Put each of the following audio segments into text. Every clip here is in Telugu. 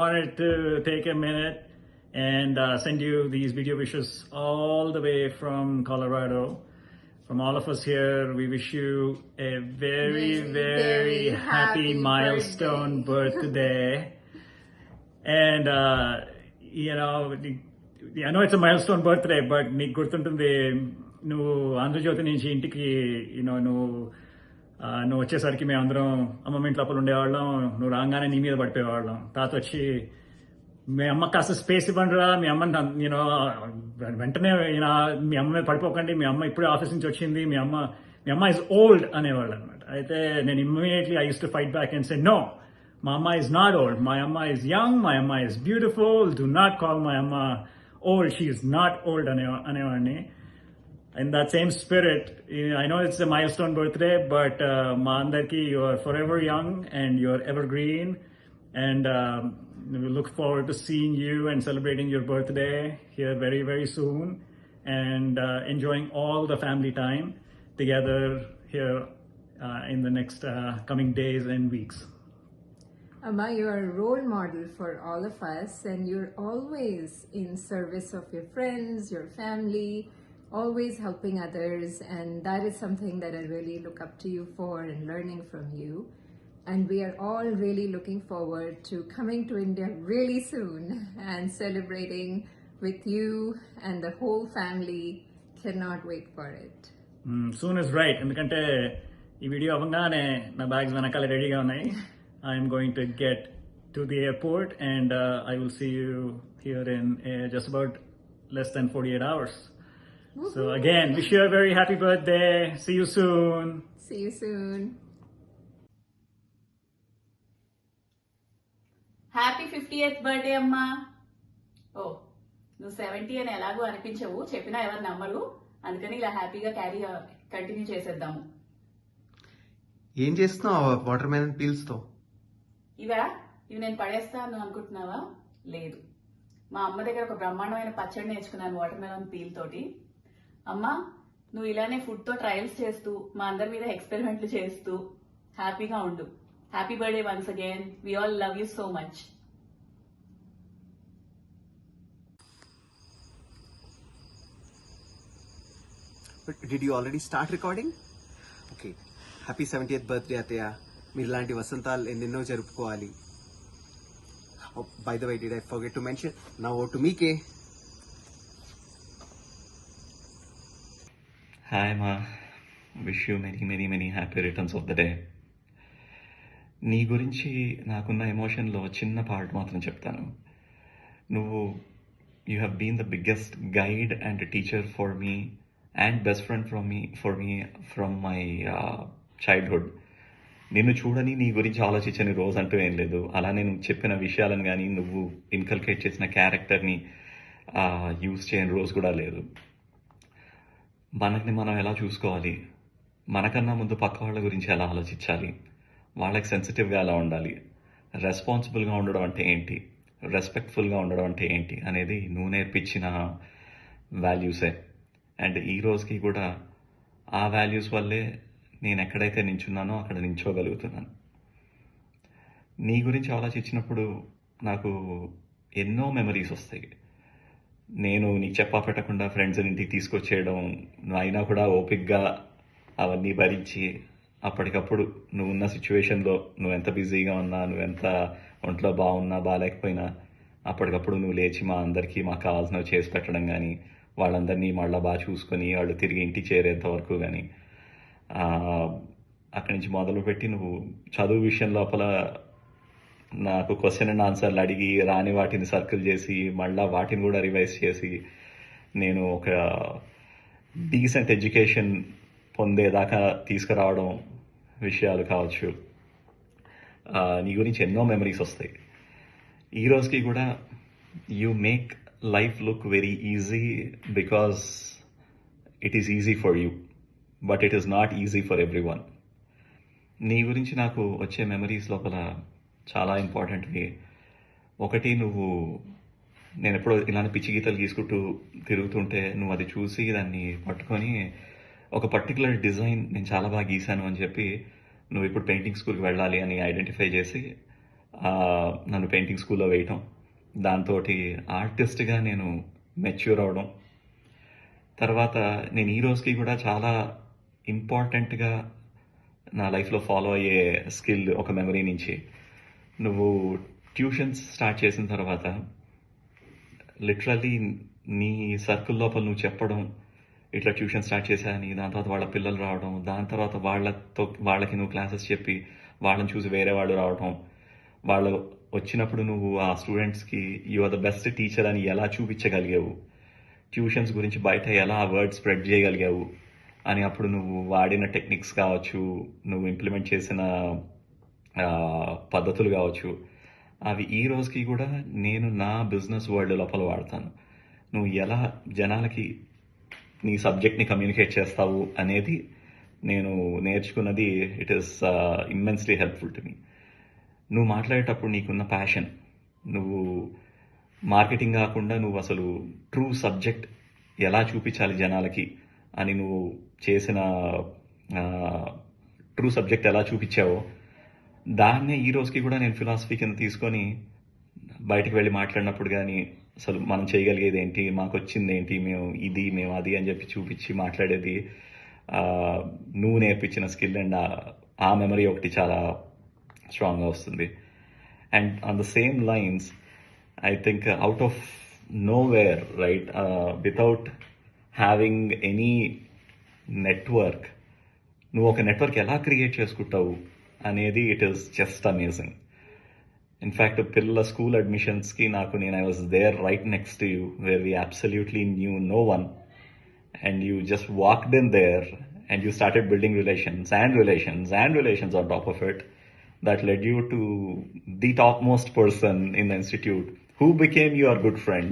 wanted to take a minute and send you these video wishes all the way from Colorado. From all of us here, we wish you a very happy milestone birthday. And, I know it's a milestone birthday, but నీకు గుర్తుంటుంది నువ్వు ఆంధ్రజ్యోతి నుంచి ఇంటికి నువ్వు వచ్చేసరికి మేము అందరం అమ్మమ్మ ఇంటి లోపల ఉండేవాళ్ళం. నువ్వు రాగానే నీ మీద పడిపోయేవాళ్ళం. తాత వచ్చి మీ అమ్మ కాస్త స్పేస్ ఇవ్వండిరా, మీ అమ్మని వెంటనే మీ అమ్మ మీద పడిపోకండి, మీ అమ్మ ఇప్పుడే ఆఫీస్ నుంచి వచ్చింది, మీ అమ్మ ఇస్ ఓల్డ్ అనేవాళ్ళు అనమాట. అయితే నేను immediately I used to fight back and say no, my amma is not old, my amma is young, my amma is beautiful, do not call my amma old, she is not old anevani. In that same spirit, I know it's a milestone birthday, but ma andarki, you are forever young and you are evergreen, and we look forward to seeing you and celebrating your birthday here very soon, and enjoying all the family time together here in the next coming days and weeks. Amma, you are a role model for all of us, and you're always in service of your friends, your family, always helping others, and that is something that I really look up to you for and learning from you. And we are all really looking forward to coming to India really soon and celebrating with you and the whole family. Cannot wait for it. Soon is right. ఎందుకంటే ఈ వీడియో అవ్వగానే నా బ్యాగ్స్ వెనకాల రెడీగా ఉన్నాయి. I'm going to get to the airport, and I will see you here in just about less than 48 hours. Woo-hoo. So again, wish you a very happy birthday. See you soon. See you soon. Happy 50th birthday అమ్మా. ఓ, నువ్వు 70 అని ఎలాగో అనిపించవు, చెప్పినా ఎవరు నమ్మరు, అందుకని ఇలా హ్యాపీగా కంటిన్యూ చేసేద్దాము. ఏం చేస్తున్నావు వాటర్ మెలన్ పీల్స్ తో? ఇవి నేను పడేస్తాను అనుకుంటున్నావా? లేదు, మా అమ్మ దగ్గర ఒక బ్రహ్మాండమైన పచ్చడి నేర్చుకున్నాను వాటర్ మెలన్ పీల్ తోటి. అమ్మా, నువ్వు ఇలానే ఫుడ్ తో ట్రయల్స్ చేస్తూ మా అందరి మీద ఎక్స్పెరిమెంట్లు చేస్తూ హ్యాపీగా ఉండు. Happy birthday once again. We all love you so much. Did you already start recording? Okay. Happy 70th birthday అత్తయ్య. మీరు ఇలాంటి వసంతాలు ఎన్నెన్నో జరుపుకోవాలి. By the way, did I forget to mention? Now over to Mike. Hi ma, wish you many happy returns of the day. నీ గురించి నాకున్న ఎమోషన్లో చిన్న పార్ట్ మాత్రం చెప్తాను. నువ్వు you have been the biggest guide and teacher for me and best friend for me from my childhood. నిన్ను చూడని నీ గురించి ఆలోచించని రోజు అంటూ ఏం లేదు. అలా నేను చెప్పిన విషయాలను కానీ నువ్వు ఇన్కల్కేట్ చేసిన క్యారెక్టర్ని యూజ్ చేయని రోజు కూడా లేదు. మనల్ని మనం ఎలా చూసుకోవాలి, మనకన్నా ముందు పక్క వాళ్ళ గురించి ఎలా ఆలోచించాలి, వాళ్ళకి సెన్సిటివ్గా ఎలా ఉండాలి, రెస్పాన్సిబుల్గా ఉండడం అంటే ఏంటి, రెస్పెక్ట్ఫుల్గా ఉండడం అంటే ఏంటి అనేది నువ్వు నేర్పించిన వాల్యూసే. అండ్ ఈ రోజుకి కూడా ఆ వాల్యూస్ వల్లే నేను ఎక్కడైతే నించున్నానో అక్కడ నించోగలుగుతున్నాను. నీ గురించి ఆలోచించినప్పుడు నాకు ఎన్నో మెమరీస్ వస్తాయి. నేను నీకు చెప్పా పెట్టకుండా ఫ్రెండ్స్ ఇంటికి తీసుకొచ్చేయడం, అయినా కూడా ఓపిక్గా అవన్నీ భరించి అప్పటికప్పుడు నువ్వున్న సిచ్యువేషన్లో నువ్వెంత బిజీగా ఉన్నా, నువ్వెంత ఒంట్లో బాగున్నా బాగాలేకపోయినా అప్పటికప్పుడు నువ్వు లేచి మా అందరికీ మాకు కావాల్సినవి చేసి పెట్టడం కానీ, వాళ్ళందరినీ మళ్ళీ బాగా చూసుకొని వాళ్ళు తిరిగి ఇంటికి చేరేంత వరకు కానీ, అక్కడి నుంచి మొదలుపెట్టి నువ్వు చదువు విషయం లోపల నాకు క్వశ్చన్ అండ్ ఆన్సర్లు అడిగి రాని వాటిని సర్కిల్ చేసి మళ్ళీ వాటిని కూడా రివైజ్ చేసి నేను ఒక డీసెంట్ ఎడ్యుకేషన్ పొందేదాకా తీసుకురావడం విషయాలు కావచ్చు. నీ గురించి ఎన్నో మెమరీస్ వస్తాయి. ఈ రోజుకి కూడా you make life look very easy because it is easy for you, but it is not easy for every one. నీ గురించి నాకు వచ్చే మెమరీస్ లోపల చాలా ఇంపార్టెంట్వి. ఒకటి, నేను ఎప్పుడో ఇలాంటి పిచ్చి గీతలు గీసుకుంటూ తిరుగుతుంటే నువ్వు అది చూసి దాన్ని పట్టుకొని ఒక పర్టికులర్ డిజైన్ నేను చాలా బాగా గీశాను అని చెప్పి నువ్వు ఇప్పుడు పెయింటింగ్ స్కూల్కి వెళ్ళాలి అని ఐడెంటిఫై చేసి నన్ను పెయింటింగ్ స్కూల్లో వేయటం, దాంతో ఆర్టిస్ట్గా నేను మెచ్యూర్ అవడం, తర్వాత నేను ఈ రోజుకి కూడా చాలా ఇంపార్టెంట్గా నా లైఫ్లో ఫాలో అయ్యే స్కిల్ ఒక మెమరీ నుంచి, నువ్వు ట్యూషన్స్ స్టార్ట్ చేసిన తర్వాత లిటరల్లీ నీ సర్కిల్ లోపల నువ్వు చెప్పడం, ఇట్లా ట్యూషన్ స్టార్ట్ చేశాని, దాని తర్వాత వాళ్ళ పిల్లలు రావడం, దాని తర్వాత వాళ్ళకి నువ్వు క్లాసెస్ చెప్పి వాళ్ళని చూసి వేరే వాళ్ళు రావడం, వాళ్ళు వచ్చినప్పుడు నువ్వు ఆ స్టూడెంట్స్కి you are the best teacher అని ఎలా చూపించగలిగావు, ట్యూషన్స్ గురించి బయట ఎలా ఆ వర్డ్ స్ప్రెడ్ చేయగలిగావు అని అప్పుడు నువ్వు వాడిన టెక్నిక్స్ కావచ్చు, నువ్వు ఇంప్లిమెంట్ చేసిన పద్ధతులు కావచ్చు, అవి ఈ రోజుకి కూడా నేను నా బిజినెస్ వరల్డ్ లోపల వాడతాను. నువ్వు ఎలా జనాలకి నీ సబ్జెక్ట్ని కమ్యూనికేట్ చేస్తావు అనేది నేను నేర్చుకున్నది. It is immensely helpful to me. నువ్వు మాట్లాడేటప్పుడు నీకున్న ప్యాషన్, నువ్వు మార్కెటింగ్ కాకుండా నువ్వు అసలు ట్రూ సబ్జెక్ట్ ఎలా చూపించాలి జనాలకి అని నువ్వు చేసిన ట్రూ సబ్జెక్ట్ ఎలా చూపించావో, దాన్నే ఈ రోజుకి కూడా నేను ఫిలాసఫీ కింద తీసుకొని బయటకు వెళ్ళి మాట్లాడినప్పుడు కానీ అసలు మనం చేయగలిగేది ఏంటి, మాకు వచ్చింది ఏంటి, మేము అది అని చెప్పి చూపించి మాట్లాడేది నువ్వు నేర్పించిన స్కిల్ అండ్ ఆ మెమరీ ఒకటి చాలా స్ట్రాంగ్గా వస్తుంది. And on the same lines I think out of nowhere, right, without having any network, నువ్వు ఒక నెట్వర్క్ ఎలా క్రియేట్ చేసుకుంటావు అనేది it is just amazing. In fact పిల్లల స్కూల్ అడ్మిషన్స్కి నేను I was there right next to you, where we absolutely knew no one, and you just walked in there and you started building relations on top of it, that led you to the topmost person in the institute who became your good friend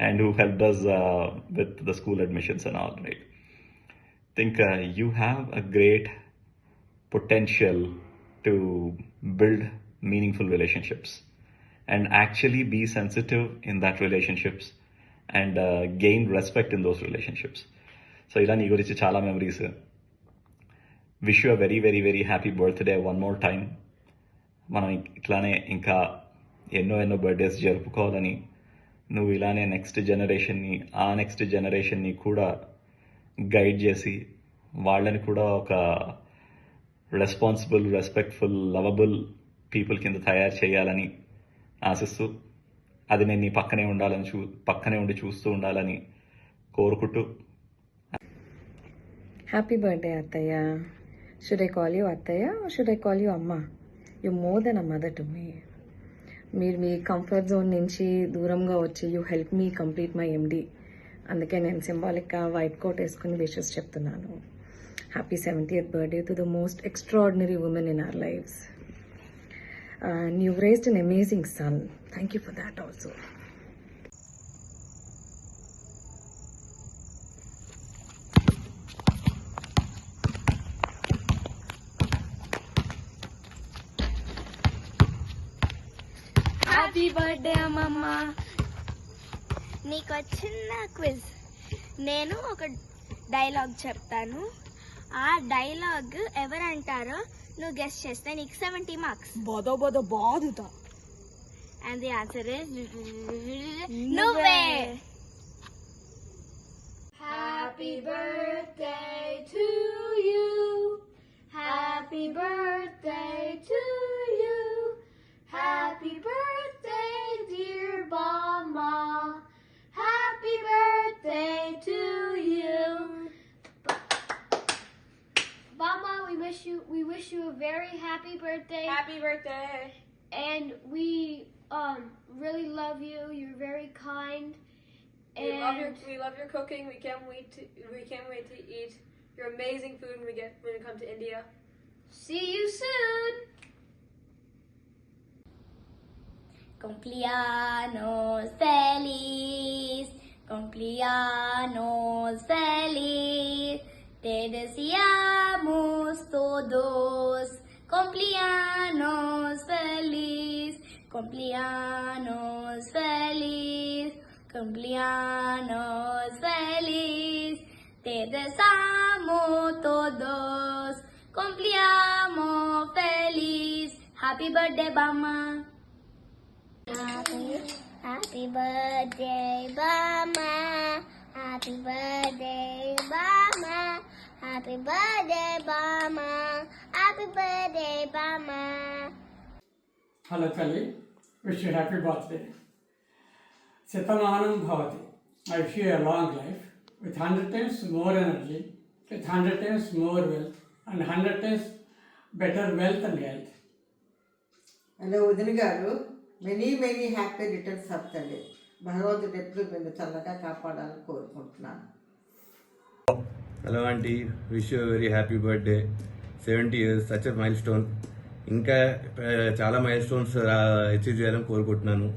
and who helped us with the school admissions and all, right? Think you have a great potential to build meaningful relationships and actually be sensitive in that relationships and gain respect in those relationships. So ఇలా నీ గురించి చాలా memories. Wish you a very very very happy birthday one more time. మనం ఇట్లానే ఇంకా ఎన్నో బర్త్డేస్ జరుపుకోవాలని, నువ్వు ఇలానే నెక్స్ట్ జనరేషన్ని కూడా గైడ్ చేసి వాళ్ళని కూడా ఒక రెస్పాన్సిబుల్, రెస్పెక్ట్ఫుల్, లవబుల్ పీపుల్ కింద తయారు చేయాలని ఆశిస్తూ, అది నేను నీ పక్కనే ఉండి చూస్తూ ఉండాలని కోరుకుంటూ. Happy birthday, Attaya. Should I call you Attaya or should I call you Amma? You're more than a mother to me. మీరు మీ కంఫర్ట్ జోన్ నుంచి దూరంగా వచ్చి you help me complete my MD. అందుకే నేను సింబాలిక్గా వైట్ కోట్ వేసుకుని విషెస్ చెప్తున్నాను. Happy 70th birthday to the most extraordinary women in our lives. And you've raised an amazing son. Thank you for that also. Happy birthday అమ్మమ్మ. నీకు చిన్న క్విజ్. నేను ఒక డైలాగ్ చెప్తాను, ఆ డైలాగ్ ఎవరంటారో నువ్వు గెస్ చేస్తే నీకు 70 మార్క్స్. బాదుతా. అండ్ ది ఆన్సర్ ఇస్ నువ్వే. Happy birthday to you, happy birthday to you, happy birthday dear Mama, happy birthday to you. Mama, we wish you a very happy birthday. Happy birthday. And we really love you. You're very kind. We love your cooking. We can't wait to eat your amazing food when we come to India. See you soon. Cumpleaños feliz, cumpleaños feliz, te deseamos todos cumpleaños feliz, cumpleaños feliz, cumpleaños feliz, te deseamos todos cumpleaños feliz. Happy birthday బామ్మ. హ్యాపీ బర్త్డే బామ్మ. హ్యాపీ బర్త్డే బామ్మ. హ్యాపీ బర్త్డే బామ్మ. హ్యాపీ బర్త్డే బామ్మ. Hello Kali, wish you happy birthday. Sitamanam Bhavati. I wish you a long life with 100 times more energy, with 100 times more wealth, and 100 times better wealth and health. Hello వదిన గారు, many happy returns of the day. భగవంతుడు ఎప్పుడు మీరు చల్లగా కాపాడాలని కోరుకుంటున్నాను. Hello aunty, wish you very happy birthday. 70 years, such a mile stone. ఇంకా చాలా మైల్ స్టోన్స్ అచీవ్ చేయాలని కోరుకుంటున్నాను.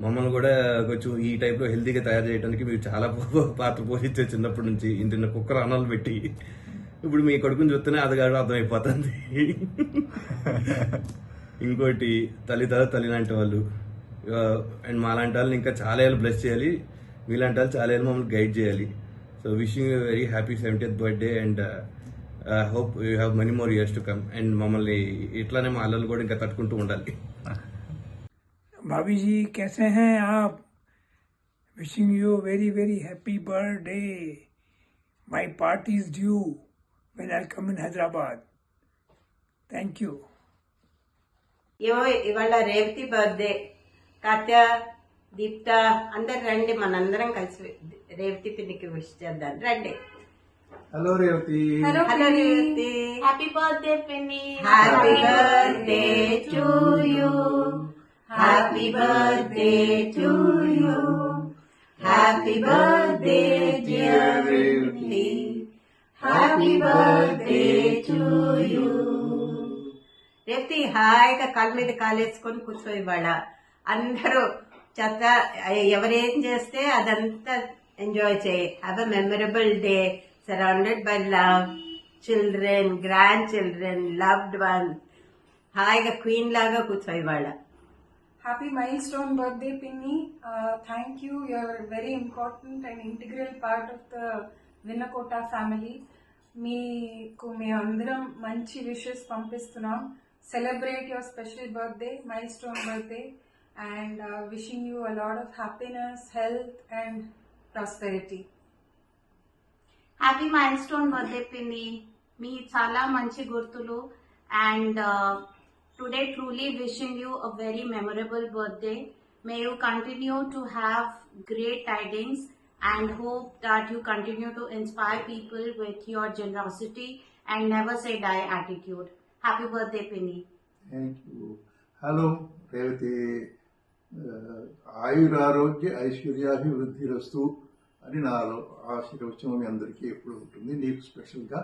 మమ్మల్ని కూడా కొంచెం ఈ టైప్లో హెల్తీగా తయారు చేయడానికి మీరు చాలా పాత్ర పోషించారు చిన్నప్పటి నుంచి. ఇంటిన్న కుక్కర్ అన్నాలు పెట్టి ఇప్పుడు మీ కొడుకుని చూస్తేనే అదిగాడు అర్థమైపోతుంది. ఇంకోటి తల్లి లాంటి వాళ్ళు అండ్ మాలాంటి వాళ్ళని ఇంకా చాలా ఏళ్ళు బ్లెస్ చేయాలి. మీలాంటి వాళ్ళు చాలా ఏళ్ళు మమ్మల్ని గైడ్ చేయాలి. So wishing you very happy 70th birthday and hope you have many more years to come. And మమ్మల్ని ఇట్లానే మా అల్లలు కూడా ఇంకా తట్టుకుంటూ ఉండాలి. भाभी जी कैसे हैं आप? Wishing you very happy birthday. My party is due when I come in Hyderabad. Thank you. ఇవాళ రేవతి బర్త్డే. కాత్య, దీప్త అందరు రండి, మనందరం కలిసి రేవతి పిన్నికి విష్ చేద్దాం. రండి. Hello Revathi. Hello Revathi. Happy birthday పిన్ని. Happy birthday to you. Happy birthday to you. Happy birthday dear Revathi. Happy birthday to you. Revathi హాయిగా కాళ్ళ మీద కాలేసుకొని కూర్చో. ఇవాళ అందరూ చెత్త ఎవరేం చేస్తే అదంతా ఎంజాయ్ చేయి. Have a memorable day surrounded by love, children, grand children, loved one. హాయిగా క్వీన్ లాగా కూర్చో ఇవాళ. Happy milestone birthday, Pinny. Thank you. You're a very important and integral part of the Vinnakota family. మీకు మేమందరం మంచి విషెస్ పంపిస్తున్నాం. Celebrate your special birthday, milestone birthday, and wishing you a lot of happiness, health and prosperity. Happy milestone birthday పిన్ని. మీ చాలా మంచి గుర్తులు and today truly wishing you a very memorable birthday. May you continue to have great tidings and hope that you continue to inspire people with your generosity and never say die attitude. Happy birthday, Pinny. Thank you. Hello, Revati. ఆయురారోగ్య ఐశ్వర్యాభివృద్ధిరస్తు అని నాలో ఆశీర్వచనం మీ అందరికీ ఎప్పుడు ఉంటుంది. నీకు స్పెషల్గా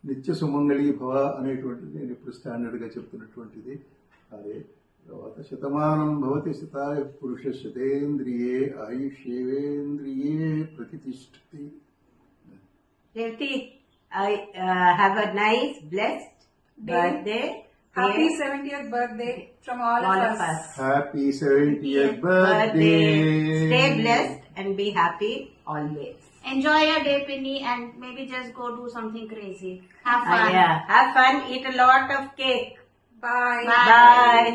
నిత్య సుమంగళీ భవ అనేటువంటిది నేను ఇప్పుడు స్టాండర్డ్గా చెప్తున్నటువంటిది. అదే తర్వాత శతమానం భవతి శతాయ పురుష శతేంద్రియే ఆయుష్యేంద్రియే ప్రతిష్టతి. Revathi, have a nice blessed birthday. Happy 70th birthday from all of us. Happy 70th birthday. Stay blessed and be happy always. Enjoy your day, Pinny, and maybe just go do something crazy. Have fun. Yeah, have fun. Eat a lot of cake. Bye. Bye.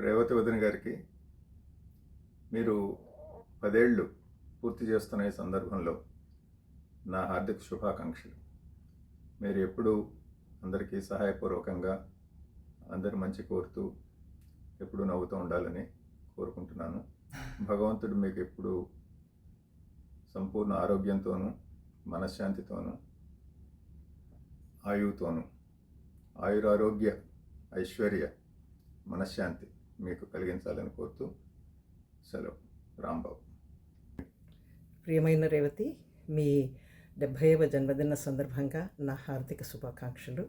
Revathi వదిన గారికి మీరు 10 ఏళ్ళు పూర్తి చేస్తున్న ఈ సందర్భంలో నా హార్దిక శుభాకాంక్షలు. మీరు ఎప్పుడూ అందరికీ సహాయపూర్వకంగా అందరి మంచి కోరుతూ ఎప్పుడూ నవ్వుతూ ఉండాలని కోరుకుంటున్నాను. భగవంతుడు మీకు ఎప్పుడు సంపూర్ణ ఆరోగ్యంతోనూ మనశ్శాంతితోనూ ఆయువుతోనూ ఆయురారోగ్య ఐశ్వర్య మనశ్శాంతి మీకు కలిగించాలని కోరుతూ సెలవు. రాంబాబు. ప్రియమైన రేవతి, మీ 70వ జన్మదిన సందర్భంగా నా హార్దిక శుభాకాంక్షలు.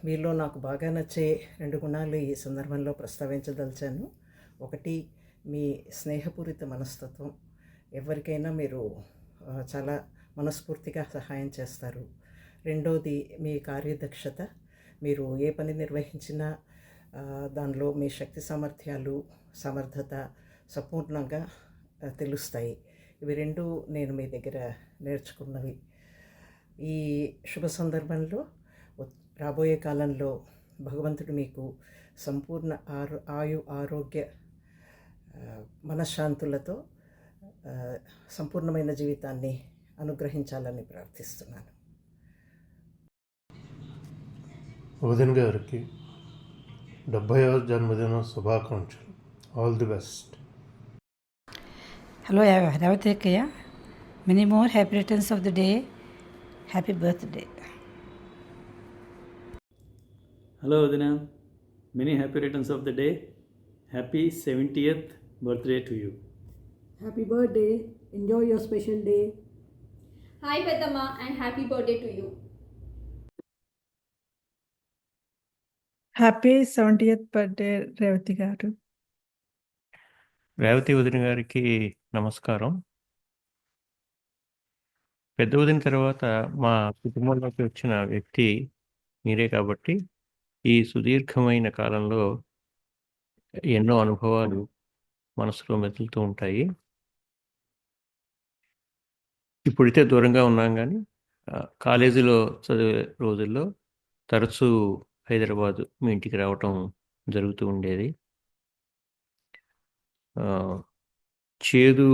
మీలో నాకు బాగా నచ్చే 2 గుణాలు ఈ సందర్భంలో ప్రస్తావించదలిచాను. ఒకటి, మీ స్నేహపూరిత మనస్తత్వం. ఎవరికైనా మీరు చాలా మనస్ఫూర్తిగా సహాయం చేస్తారు. రెండోది, మీ కార్యదక్షత. మీరు ఏ పని నిర్వహించినా దానిలో మీ శక్తి సామర్థ్యాలు, సమర్థత సంపూర్ణంగా తెలుస్తాయి. ఇవి 2 నేను మీ దగ్గర నేర్చుకున్నవి. ఈ శుభ సందర్భంలో రాబోయే కాలంలో భగవంతుడు మీకు సంపూర్ణ ఆయు ఆరోగ్య మనశ్శాంతులతో సంపూర్ణమైన జీవితాన్ని అనుగ్రహించాలని ప్రార్థిస్తున్నాను. వదిన గారికి 70వ జన్మదిన శుభాకాంక్షలు. All the best. Hello, Ravati Akkaya. Many more happy returns of the day. Happy birthday. Hello, Adina. Many happy returns of the day. Happy 70th birthday to you. Happy birthday. Enjoy your special day. Hi, Peddamma, and happy birthday to you. Happy 70th birthday Revathi garu. Revathi వదిన గారికి నమస్కారం. పెద్ద వదిన తర్వాత మా కుటుంబంలోకి వచ్చిన వ్యక్తి మీరే కాబట్టి ఈ సుదీర్ఘమైన కాలంలో ఎన్నో అనుభవాలు మనసులో మెదులుతూ ఉంటాయి. ఇప్పుడైతే దూరంగా ఉన్నాం కానీ కాలేజీలో చదివే రోజుల్లో తరచూ హైదరాబాద్ మీ ఇంటికి రావటం జరుగుతూ ఉండేది. చేదు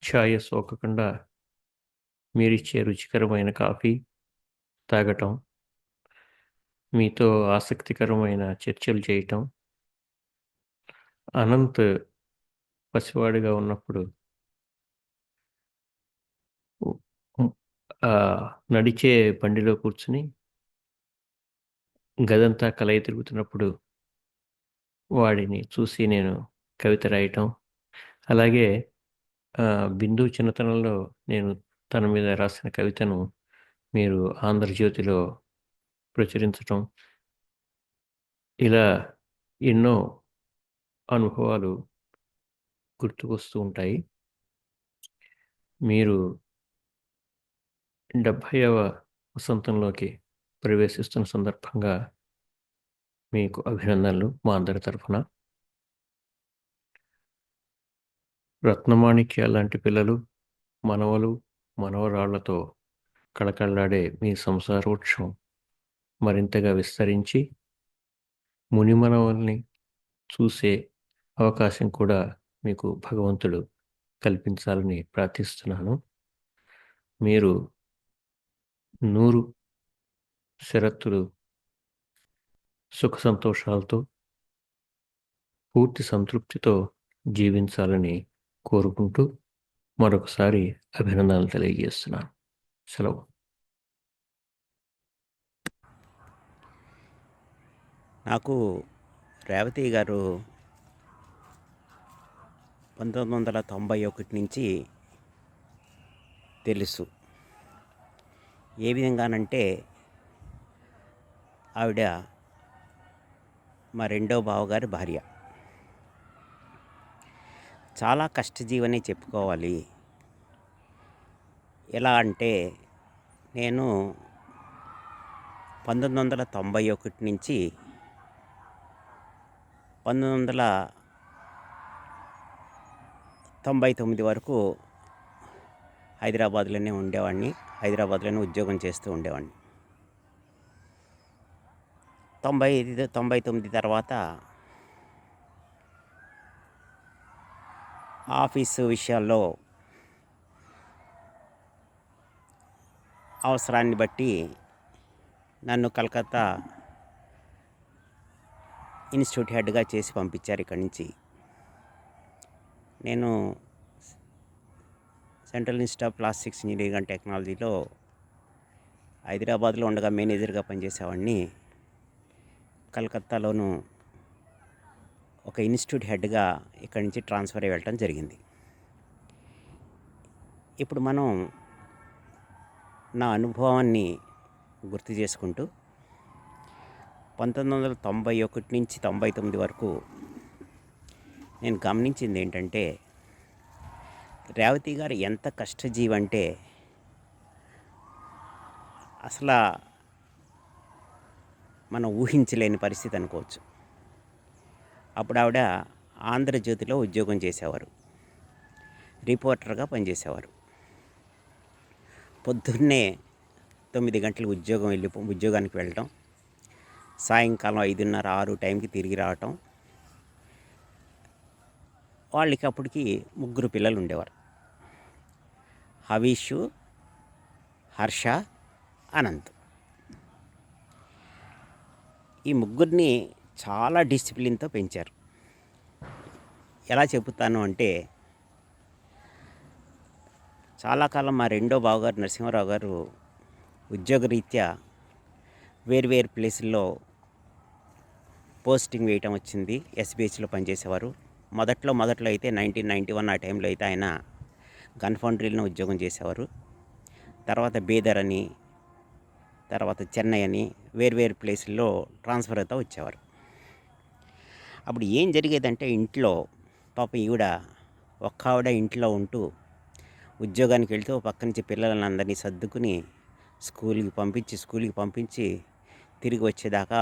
ఛాయ సోకకుండా మీరిచ్చే రుచికరమైన కాఫీ తాగటం, మీతో ఆసక్తికరమైన చర్చలు చేయటం, అనంత్ పసివాడిగా ఉన్నప్పుడు నడిచే బండిలో కూర్చుని గదంతా కలయి తిరుగుతున్నప్పుడు వాడిని చూసి నేను కవిత రాయటం, అలాగే బిందు చిన్నతనంలో నేను తన మీద రాసిన కవితను మీరు ఆంధ్రజ్యోతిలో ప్రచురించటం, ఇలా ఎన్నో అనుభవాలు గుర్తుకొస్తూ ఉంటాయి. మీరు 70వ వసంతంలోకి ప్రవేశిస్తున్న సందర్భంగా మీకు అభినందనలు మా అందరి తరఫున. రత్నమాణిక్య లాంటి పిల్లలు, మనవలు, మనవరాళ్లతో కళకళలాడే మీ సంసార వృక్షం మరింతగా విస్తరించి మునిమనవల్ని చూసే అవకాశం కూడా మీకు భగవంతుడు కల్పించాలని ప్రార్థిస్తున్నాను. మీరు 100 శరత్తులు సుఖ సంతోషాలతో పూర్తి సంతృప్తితో జీవించాలని కోరుకుంటూ మరొకసారి అభినందనలు తెలియజేస్తున్నాను. సెలవు. నాకు రేవతి గారు 1991 నుంచి తెలుసు. ఏ విధంగానంటే ఆవిడ మా రెండో బావగారి భార్య. చాలా కష్టజీవని చెప్పుకోవాలి. ఎలా అంటే నేను 1991 నుంచి 1999 వరకు హైదరాబాద్లోనే ఉండేవాడిని. హైదరాబాద్లోనే ఉద్యోగం చేస్తూ ఉండేవాడిని. 99 తర్వాత ఆఫీసు విషయాల్లో అవసరాన్ని బట్టి నన్ను కలకత్తా ఇన్స్టిట్యూట్ హెడ్గా చేసి పంపించారు ఇక్కడి నుంచి. నేను central institute of plastics engineering and టెక్నాలజీలో హైదరాబాద్లో ఉండగా మేనేజర్గా పనిచేసేవాడిని. కలకత్తాలోను ఒక ఇన్స్టిట్యూట్ హెడ్గా ఇక్కడి నుంచి ట్రాన్స్ఫర్ అయ్యి వెళ్ళటం జరిగింది. ఇప్పుడు మనం నా అనుభవాన్ని గుర్తు చేసుకుంటూ 1991 నుంచి 99 వరకు నేను గమనించింది ఏంటంటే రేవతి గారు ఎంత కష్టజీవి అంటే అసలు మనం ఊహించలేని పరిస్థితి అనుకోవచ్చు. అప్పుడు ఆవిడ ఆంధ్రజ్యోతిలో ఉద్యోగం చేసేవారు, రిపోర్టర్గా పనిచేసేవారు. పొద్దున్నే 9 గంటలకు ఉద్యోగానికి వెళ్ళటం, సాయంకాలం 5:30, 6 టైంకి తిరిగి రావటం. వాళ్ళకి అప్పటికి 3 పిల్లలు ఉండేవారు. హవీషు, హర్ష, అనంత్. ఈ 3 చాలా డిసిప్లిన్తో పెంచారు. ఎలా చెబుతాను అంటే, చాలా కాలం మా రెండో బావగారు నరసింహారావు గారు ఉద్యోగరీత్యా వేరు ప్లేసుల్లో పోస్టింగ్ వేయటం వచ్చింది. ఎస్బిహెచ్లో పనిచేసేవారు. మొదట్లో అయితే 1991 ఆ టైంలో అయితే ఆయన గన్ ఫౌండరీలో ఉద్యోగం చేసేవారు. తర్వాత బీదర్ అని, తర్వాత చెన్నై అని వేరు ప్లేసుల్లో ట్రాన్స్ఫర్ అవుతూ వచ్చేవారు. అప్పుడు ఏం జరిగేదంటే, ఇంట్లో పాపం ఈవిడ ఒక్క ఆవిడ ఇంట్లో ఉంటూ ఉద్యోగానికి వెళ్తూ పక్క నుంచి పిల్లలని అందరినీ సర్దుకుని స్కూల్కి పంపించి తిరిగి వచ్చేదాకా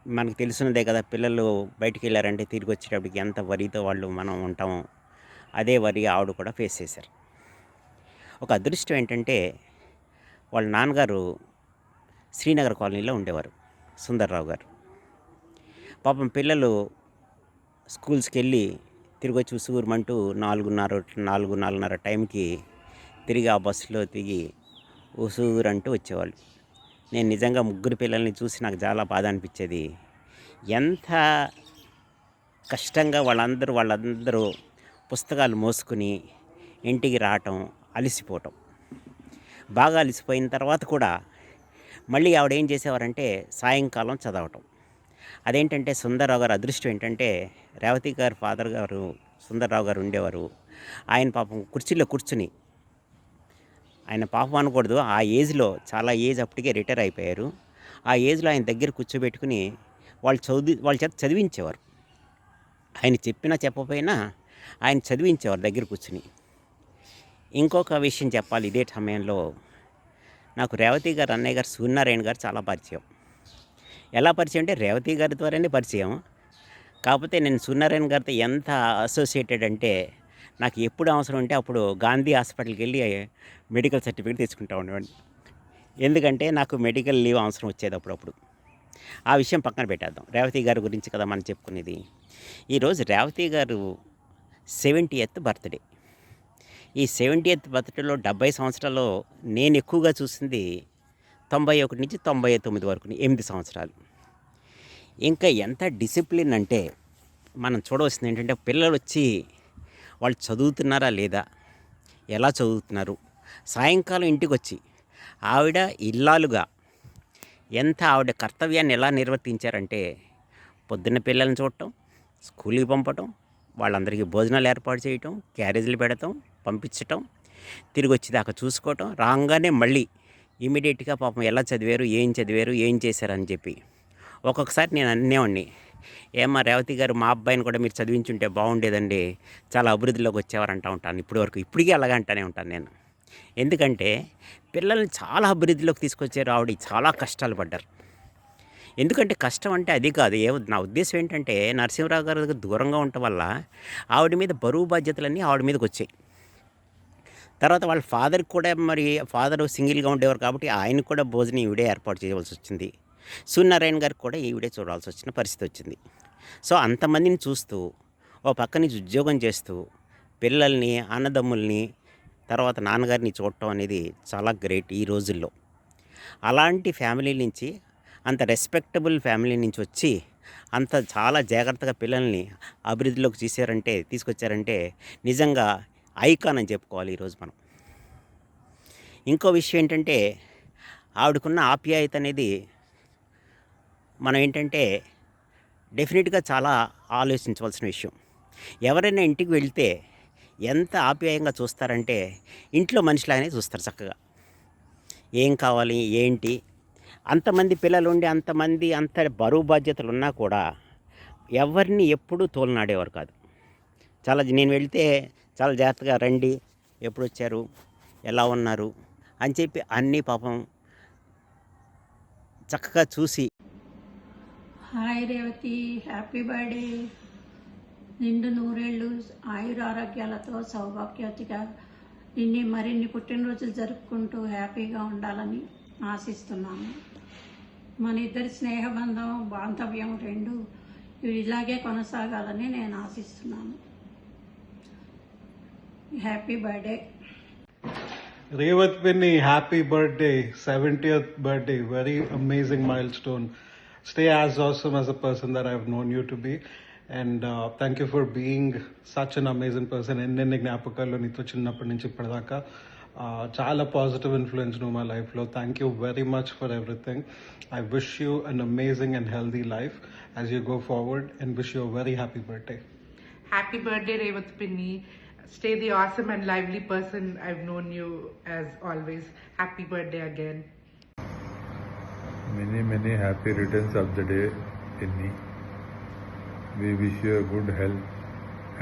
మనకు తెలిసినదే కదా, పిల్లలు బయటికి వెళ్ళారంటే తిరిగి వచ్చేటప్పటికి ఎంత వరితో మనం ఉంటామో అదే వరి ఆవిడ కూడా ఫేస్ చేశారు. ఒక అదృష్టం ఏంటంటే, వాళ్ళ నాన్నగారు శ్రీనగర్ కాలనీలో ఉండేవారు, సుందర్రావు గారు. పాపం పిల్లలు స్కూల్స్కి వెళ్ళి తిరిగి వచ్చి ఉసుగురమంటూ 4:30 టైంకి తిరిగి ఆ బస్సులో దిగి ఉసుగురంటూ వచ్చేవాళ్ళు. నేను నిజంగా 3 పిల్లల్ని చూసి నాకు చాలా బాధ అనిపించేది. ఎంత కష్టంగా వాళ్ళందరూ పుస్తకాలు మోసుకుని ఇంటికి రావటం, అలసిపోవటం. బాగా అలసిపోయిన తర్వాత కూడా మళ్ళీ ఆవిడ ఏం చేసేవారంటే సాయంకాలం చదవటం. అదేంటంటే సుందర్రావు గారు అదృష్టం ఏంటంటే, రేవతి గారు ఫాదర్ గారు సుందర్రావు గారు ఉండేవారు. ఆయన పాపం కుర్చీలో కూర్చుని, ఆయన పాపం అనకూడదు, ఆ ఏజ్లో చాలా ఏజ్ అప్పటికే రిటైర్ అయిపోయారు. ఆ ఏజ్లో ఆయన దగ్గర కూర్చోబెట్టుకుని వాళ్ళ చేత చదివించేవారు. ఆయన చెప్పినా చెప్పకపోయినా ఆయన చదివించేవారు దగ్గర కూర్చుని. ఇంకొక విషయం చెప్పాలి, ఇదే సమయంలో నాకు రేవతి గారు అన్నయ్య గారు సూర్యనారాయణ గారు చాలా పరిచయం. ఎలా పరిచయం అంటే, రేవతి గారి ద్వారానే పరిచయం. కాకపోతే నేను సూర్యనారాయణ గారితో ఎంత అసోసియేటెడ్ అంటే, నాకు ఎప్పుడు అవసరం ఉంటే అప్పుడు గాంధీ హాస్పిటల్కి వెళ్ళి మెడికల్ సర్టిఫికేట్ తెచ్చుకుంటా ఉండేవాడిని. ఎందుకంటే నాకు మెడికల్ లీవ్ అవసరం వచ్చేది అప్పుడప్పుడు. ఆ విషయం పక్కన పెట్టేద్దాం, రేవతి గారి గురించి కదా మనం చెప్పుకునేది. ఈరోజు రేవతి గారు 70th బర్త్డే. ఈ 70th బర్త్డేలో 70 సంవత్సరాల్లో నేను ఎక్కువగా చూసింది 91 నుంచి 99 వరకు 8 సంవత్సరాలు. ఇంకా ఎంత డిసిప్లిన్ అంటే, మనం చూడవలసింది ఏంటంటే, పిల్లలు వచ్చి వాళ్ళు చదువుతున్నారా లేదా, ఎలా చదువుతున్నారు, సాయంకాలం ఇంటికి వచ్చి ఆవిడ ఇల్లాలుగా ఆవిడ కర్తవ్యాన్ని ఎలా నిర్వర్తించారంటే, పొద్దున్న పిల్లల్ని చూడటం, స్కూల్కి పంపటం, వాళ్ళందరికీ భోజనాలు ఏర్పాటు చేయటం, క్యారేజీలు పెడతాం, పంపించటం, తిరిగి వచ్చేదాకా చూసుకోవటం, రాగానే మళ్ళీ ఇమీడియట్గా పాపం ఎలా చదివారు, ఏం చేశారని చెప్పి. ఒక్కొక్కసారి నేను అనేవాడిని, ఏమ్మా రేవతి గారు, మా అబ్బాయిని కూడా మీరు చదివించుంటే బాగుండేదండి, చాలా అభివృద్ధిలోకి వచ్చేవారంటూ ఉంటాను. ఇప్పటికీ అలాగే అంటూనే ఉంటాను నేను. ఎందుకంటే పిల్లల్ని చాలా అభివృద్ధిలోకి తీసుకొచ్చారు ఆవిడ. చాలా కష్టాలు పడ్డారు. ఎందుకంటే కష్టం అంటే అది కాదు, నా ఉద్దేశం ఏంటంటే, నరసింహరావు గారి దగ్గర దూరంగా ఉండటం వల్ల ఆవిడ మీద బరువు బాధ్యతలన్నీ ఆవిడ మీదకి వచ్చాయి. తర్వాత వాళ్ళ ఫాదర్కి కూడా, ఫాదర్ సింగిల్గా ఉండేవారు కాబట్టి ఆయనకు కూడా భోజనం ఈవిడే ఏర్పాటు చేయవలసి వచ్చింది. సూర్యనారాయణ గారికి కూడా ఈవిడే చూడాల్సి వచ్చిన పరిస్థితి వచ్చింది. సో అంతమందిని చూస్తూ, ఓ పక్క నుంచి ఉద్యోగం చేస్తూ, పిల్లల్ని, అన్నదమ్ముల్ని, తర్వాత నాన్నగారిని చూడటం అనేది చాలా గ్రేట్ ఈ రోజుల్లో. అలాంటి ఫ్యామిలీ నుంచి, అంత రెస్పెక్టబుల్ ఫ్యామిలీ నుంచి వచ్చి అంత చాలా జాగ్రత్తగా పిల్లల్ని అభివృద్ధిలోకి తీసుకొచ్చారంటే నిజంగా ఐకాన్ అని చెప్పుకోవాలి ఈరోజు మనం. ఇంకో విషయం ఏంటంటే, ఆవిడకున్న ఆప్యాయత అనేది మనం ఏంటంటే డెఫినెట్గా చాలా ఆలోచించవలసిన విషయం. ఎవరైనా ఇంటికి వెళ్తే ఎంత ఆప్యాయంగా చూస్తారంటే, ఇంట్లో మనిషిలాగానే చూస్తారు చక్కగా. ఏం కావాలి, ఏంటి, అంతమంది పిల్లలు ఉండి అంత బరువు బాధ్యతలు ఉన్నా కూడా ఎవరిని ఎప్పుడూ తోలనాడేవారు కాదు. నేను వెళ్తే చాలా జాగ్రత్తగా, రండి, ఎప్పుడు వచ్చారు, ఎలా ఉన్నారు అని చెప్పి అన్నీ పాపం చక్కగా చూసి. Hi Revathi, happy birthday. నిండు నూరేళ్ళు ఆయురారోగ్యాలతో సౌభాగ్యవతిగా మరిన్ని పుట్టినరోజులు జరుపుకుంటూ హ్యాపీగా ఉండాలని ఆశిస్తున్నాను. మన ఇద్దరి స్నేహబంధం బాంధవ్యం రెండు ఇలాగే కొనసాగాలని నేను ఆశిస్తున్నాను. Happy birthday Revath Pinni, happy birthday, 70th birthday, very amazing milestone. Stay as awesome as a person that I've known you to be. And thank you for being such an amazing person. ఎన్నెన్ని జ్ఞాపకాలు నీతో చిన్నప్పటి నుంచి ఇప్పటిదాకా చాలా పాజిటివ్ ఇన్ఫ్లుయెన్స్ నువ్వు మా లైఫ్లో. Thank you very much for everything. I wish you an amazing and healthy life as you go forward and wish you a very happy birthday. Happy birthday, Revath Pinni. Stay the awesome and lively person I've known you as always. Happy birthday again. Many happy returns of the day, Pinni. We wish you a good health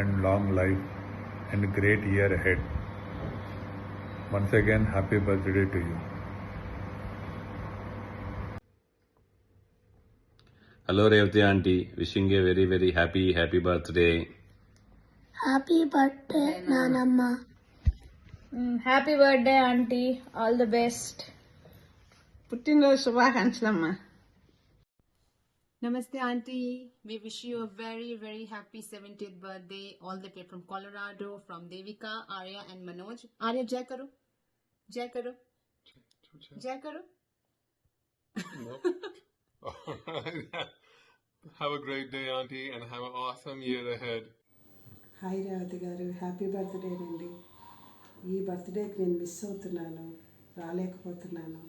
and long life and a great year ahead. Once again, happy birthday to you. Hello Revathi auntie, wishing you a very happy birthday. Happy birthday, Nanamma. Happy birthday, auntie. All the best. పుట్టినరోజు శుభాకాంక్షలమ్మా. Namaste, auntie. We wish you a very happy 70th birthday all the way from Colorado, from Devika, Arya and Manoj. Arya, jai karo. Jai karo. Jai karo. Nope. Have a great day, auntie, and have an awesome year ahead. Hi Revathi garu, happy birthday అండి. ఈ బర్త్డేకి నేను మిస్ అవుతున్నాను, రాలేకపోతున్నాను.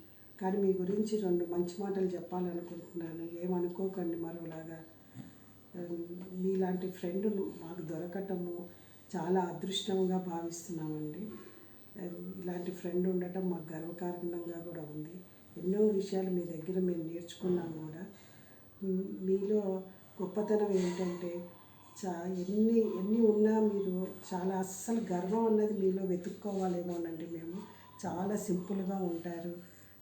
కానీ మీ గురించి 2 మంచి మాటలు చెప్పాలనుకుంటున్నాను. ఏమనుకోకండి మరోలాగా. మీలాంటి ఫ్రెండ్ మాకు దొరకటము చాలా అదృష్టంగా భావిస్తున్నామండి. ఇలాంటి ఫ్రెండ్ ఉండటం మాకు గర్వకారణంగా కూడా ఉంది. ఎన్నో విషయాలు మీ దగ్గర మేము నేర్చుకున్నాము కూడా. మీలో గొప్పతనం ఏంటంటే ఎన్ని ఉన్నా మీరు చాలా అస్సలు గర్వం అన్నది మీలో వెతుక్కోవాలేమోనండి. మేము చాలా సింపుల్గా ఉంటారు,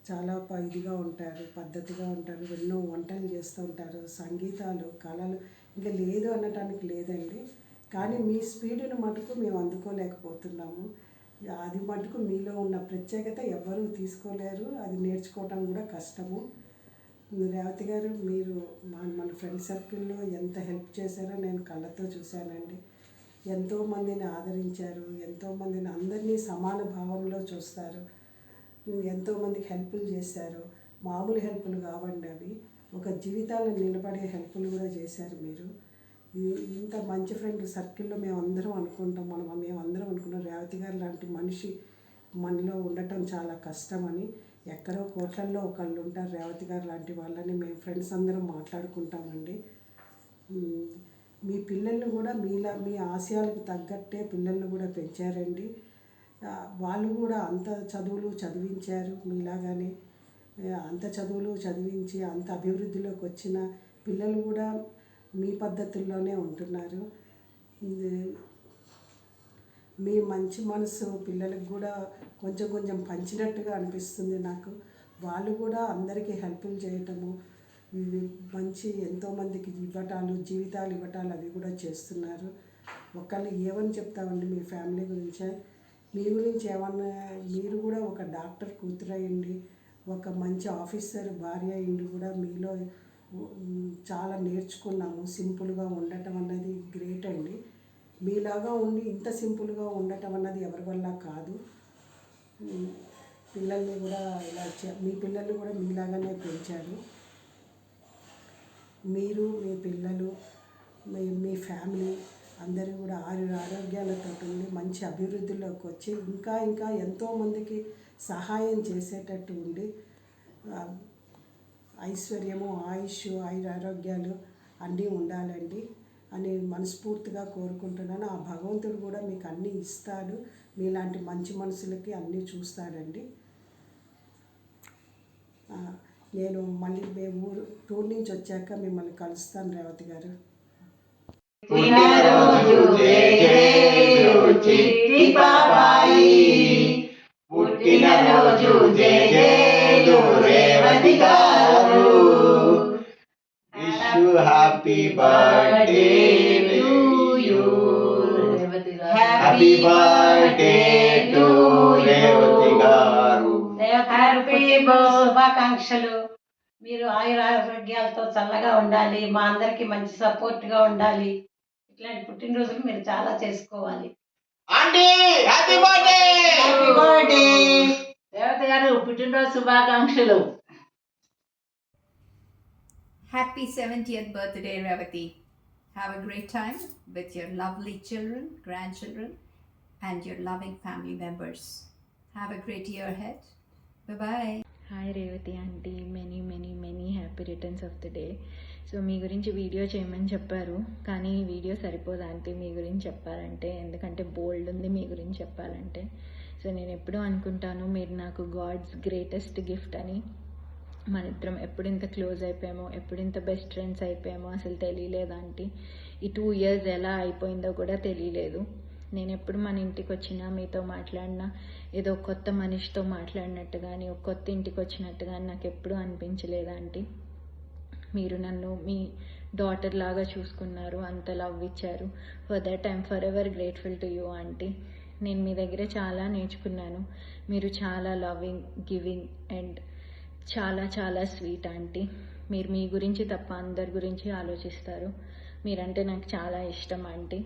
చాలా ఇదిగా ఉంటారు, పద్ధతిగా ఉంటారు, ఎన్నో వంటలు చేస్తూ ఉంటారు, సంగీతాలు, కళలు ఇంకా లేదు అనటానికి లేదండి. కానీ మీ స్పీడ్ని మటుకు మేము అందుకోలేకపోతున్నాము. అది మటుకు మీలో ఉన్న ప్రత్యేకత ఎవ్వరూ తీసుకోలేరు. అది నేర్చుకోవటం కూడా కష్టము. రేవతి గారు, మీరు మన ఫ్రెండ్ సర్కిల్లో ఎంత హెల్ప్ చేశారో నేను కళ్ళతో చూశానండి. ఎంతోమందిని ఆదరించారు, ఎంతోమందిని అందరినీ సమాన భావంలో చూస్తారు, ఎంతోమందికి హెల్ప్లు చేశారు. మామూలు హెల్ప్లు కావండి అవి, ఒక జీవితాలను నిలబడే హెల్ప్లు కూడా చేశారు మీరు. ఇంత మంచి ఫ్రెండ్ సర్కిల్లో మేమందరం అనుకుంటాం, మేమందరం అనుకున్నాం రేవతి గారు లాంటి మనిషి మనలో ఉండటం చాలా కష్టమని. ఎక్కడో కోట్లల్లో ఒకళ్ళు ఉంటారు రేవతి గారు లాంటి వాళ్ళని మేము ఫ్రెండ్స్ అందరం మాట్లాడుకుంటామండి. మీ పిల్లల్ని కూడా మీ ఆశయాలకు తగ్గట్టే పిల్లల్ని కూడా పెంచారండి. వాళ్ళు కూడా అంత చదువులు చదివించారు మీలాగానే. అంత చదువులు చదివించి అంత అభివృద్ధిలోకి వచ్చిన పిల్లలు కూడా మీ పద్ధతుల్లోనే ఉంటున్నారు. మీ మంచి మనసు పిల్లలకు కూడా కొంచెం పంచినట్టుగా అనిపిస్తుంది నాకు. వాళ్ళు కూడా అందరికీ హెల్ప్లు చేయటము, మంచి ఎంతోమందికి జీవితాలు ఇవ్వటాలు అవి కూడా చేస్తున్నారు. ఒకళ్ళు ఏమని చెప్తామండి మీ ఫ్యామిలీ గురించే. మీ గురించి ఏమన్నా, మీరు కూడా ఒక డాక్టర్ కూతురయ్యండి, ఒక మంచి ఆఫీసర్ భార్య అయ్యిండి కూడా మీలో చాలా నేర్చుకున్నాము. సింపుల్గా ఉండటం అన్నది గ్రేట్ అండి. మీలాగా ఉండి ఇంత సింపుల్గా ఉండటం అన్నది ఎవరి వల్ల కాదు. పిల్లల్ని కూడా మీ పిల్లల్ని కూడా మీలాగానే పెంచారు. మీరు, మీ పిల్లలు, మీ ఫ్యామిలీ అందరూ కూడా ఆరోగ్యాలతో ఉండి మంచి అభివృద్ధిలోకి వచ్చి ఇంకా ఎంతోమందికి సహాయం చేసేటట్టు ఉండి ఐశ్వర్యము, ఆయుష్, ఆరోగ్యాలు అన్నీ ఉండాలండి అని మనస్ఫూర్తిగా కోరుకుంటున్నాను. ఆ భగవంతుడు కూడా మీకు అన్నీ ఇస్తాడు. మీలాంటి మంచి మనసులకి అన్నీ చూస్తాడండి. నేను మళ్ళీ మేము టూర్ నుంచి వచ్చాక మిమ్మల్ని కలుస్తాను రేవతి గారు. పుట్టినరోజు జయజయలు రేవతి గారు. Wish you happy birthday to you. Happy happy birthday to Revathi garu. Happy శుభాకాంక్షలు. మీరు ఆయురారోగ్యాలతో చల్లగా ఉండాలి, మా అందరికి మంచి సపోర్ట్గా ఉండాలి. ఇట్లాంటి పుట్టినరోజులు మీరు చాలా చేసుకోవాలి. Aunty happy birthday. Happy birthday. Revathi గారు పుట్టినరోజు శుభాకాంక్షలు. Happy 70th birthday, Revati. Have a great time with your lovely children, grandchildren, and your loving family members. Have a great year ahead. Bye-bye. Hi Revathi aunty, many happy returns of the day. So మీ గురించి వీడియో చేయమని చెప్పారు, కానీ ఈ వీడియో సరిపోదు ఆంటీ మీ గురించి చెప్పాలంటే, ఎందుకంటే బోల్డ్ ఉంది మీ గురించి చెప్పాలంటే. సో నేను ఎప్పుడూ అనుకుంటాను మీరు నాకు గాడ్స్ గ్రేటెస్ట్ గిఫ్ట్ అని. మన ఇద్దరం ఎప్పుడు ఇంత క్లోజ్ అయిపోయామో, ఎప్పుడు ఇంత బెస్ట్ ఫ్రెండ్స్ అయిపోయామో అసలు తెలియలేదు ఆంటీ. ఈ 2 years ఎలా అయిపోయిందో కూడా తెలియలేదు. నేను ఎప్పుడు మన ఇంటికి వచ్చినా, మీతో మాట్లాడినా ఏదో కొత్త మనిషితో మాట్లాడినట్టు కానీ, ఒక కొత్త ఇంటికి వచ్చినట్టు కానీ నాకు ఎప్పుడూ అనిపించలేదు ఆంటీ. మీరు నన్ను మీ డాటర్ లాగా చూసుకున్నారు, అంత లవ్ ఇచ్చారు. For that I'm for ever grateful to you aunty. నేను మీ దగ్గర చాలా నేర్చుకున్నాను. మీరు చాలా లవింగ్, గివింగ్ అండ్ చాలా స్వీట్ ఆంటీ. మీరు మీ గురించి తప్ప అందరి గురించి ఆలోచిస్తారు. మీరంటే నాకు చాలా ఇష్టం ఆంటీ.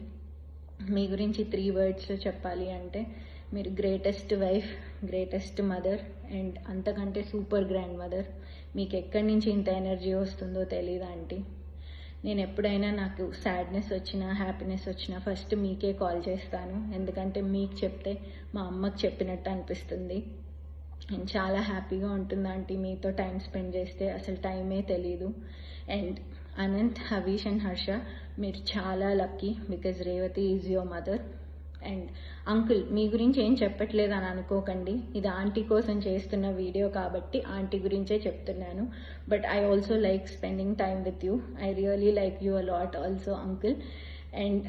మీ గురించి 3 wordsలో చెప్పాలి అంటే మీరు greatest wife, greatest mother and అంతకంటే సూపర్ గ్రాండ్ మదర్. మీకు ఎక్కడి నుంచి ఇంత ఎనర్జీ వస్తుందో తెలియదు ఆంటీ. నేను ఎప్పుడైనా నాకు సాడ్నెస్ వచ్చినా, హ్యాపీనెస్ వచ్చినా ఫస్ట్ మీకే కాల్ చేస్తాను, ఎందుకంటే మీకు చెప్తే మా అమ్మకి చెప్పినట్టు అనిపిస్తుంది. అండ్ చాలా హ్యాపీగా ఉంటుంది ఆంటీ మీతో టైం స్పెండ్ చేస్తే, అసలు టైమే తెలీదు. అండ్ అనంత్, హవీష్ అండ్ హర్ష, మీరు చాలా lucky because Revathi is your mother. And uncle, మీ గురించి ఏం చెప్పట్లేదు అని అనుకోకండి, ఇది ఆంటీ కోసం చేస్తున్న వీడియో కాబట్టి ఆంటీ గురించే చెప్తున్నాను. But I also like spending time with you. I really like you a lot also uncle. And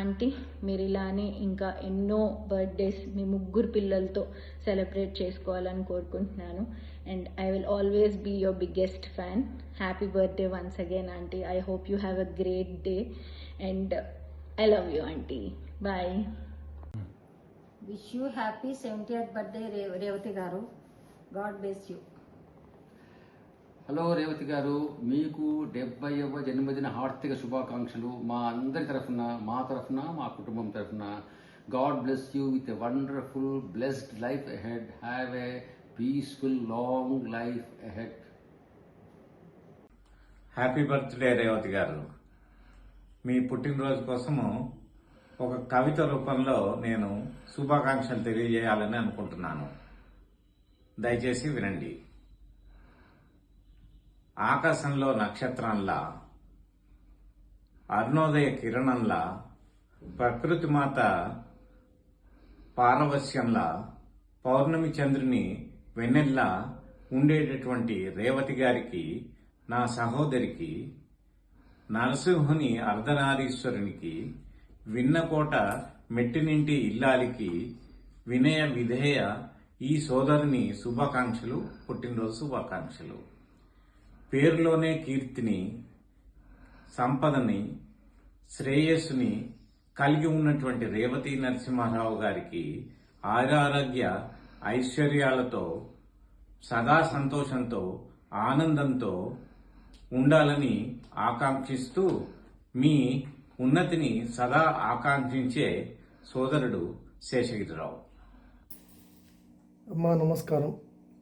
aunty, మీరు ఇలానే ఇంకా ఎన్నో బర్త్డేస్ మీ 3 పిల్లలతో సెలబ్రేట్ చేసుకోవాలని కోరుకుంటున్నాను. And I will always be your biggest fan. Happy birthday once again aunty. I hope you have a great day and I love you aunty. Bye. Wish you happy 70th birthday Revathi garu. God bless you. Hello Revathi garu, మీకు 70వ జన్మదిన హార్దిక శుభాకాంక్షలు మా అందరి తరఫున, మా తరఫున, మా కుటుంబం తరఫున. God bless you with a wonderful blessed life ahead. Have a peaceful long life ahead. Happy birthday Revathi గారు. మీ పుట్టినరోజు కోసము ఒక కవిత రూపంలో నేను శుభాకాంక్షలు తెలియజేయాలని అనుకుంటున్నాను. దయచేసి వినండి. ఆకాశంలో నక్షత్రంలా, అరుణోదయ కిరణంలా, ప్రకృతి మాత పారవస్యంలా, పౌర్ణమి చంద్రుని వెన్నెల్లా ఉండేటటువంటి రేవతి గారికి, నా సహోదరికి, నరసింహుని అర్ధనారీశ్వరునికి, విన్నకోట మెట్టినింటి ఇల్లాలికి, వినయ విధేయ ఈ సోదరుని శుభాకాంక్షలు, పుట్టినరోజు శుభాకాంక్షలు. పేరులోనే కీర్తిని, సంపదని, శ్రేయస్సుని కలిగి ఉన్నటువంటి రేవతి నరసింహారావు గారికి ఆరోగ్య ఐశ్వర్యాలతో, సదా సంతోషంతో, ఆనందంతో ఉండాలని ఆకాంక్షిస్తూ మీ ఉన్నతిని సదా ఆకాంక్షించే సోదరుడు శేషగిరిరావు. అమ్మా నమస్కారం.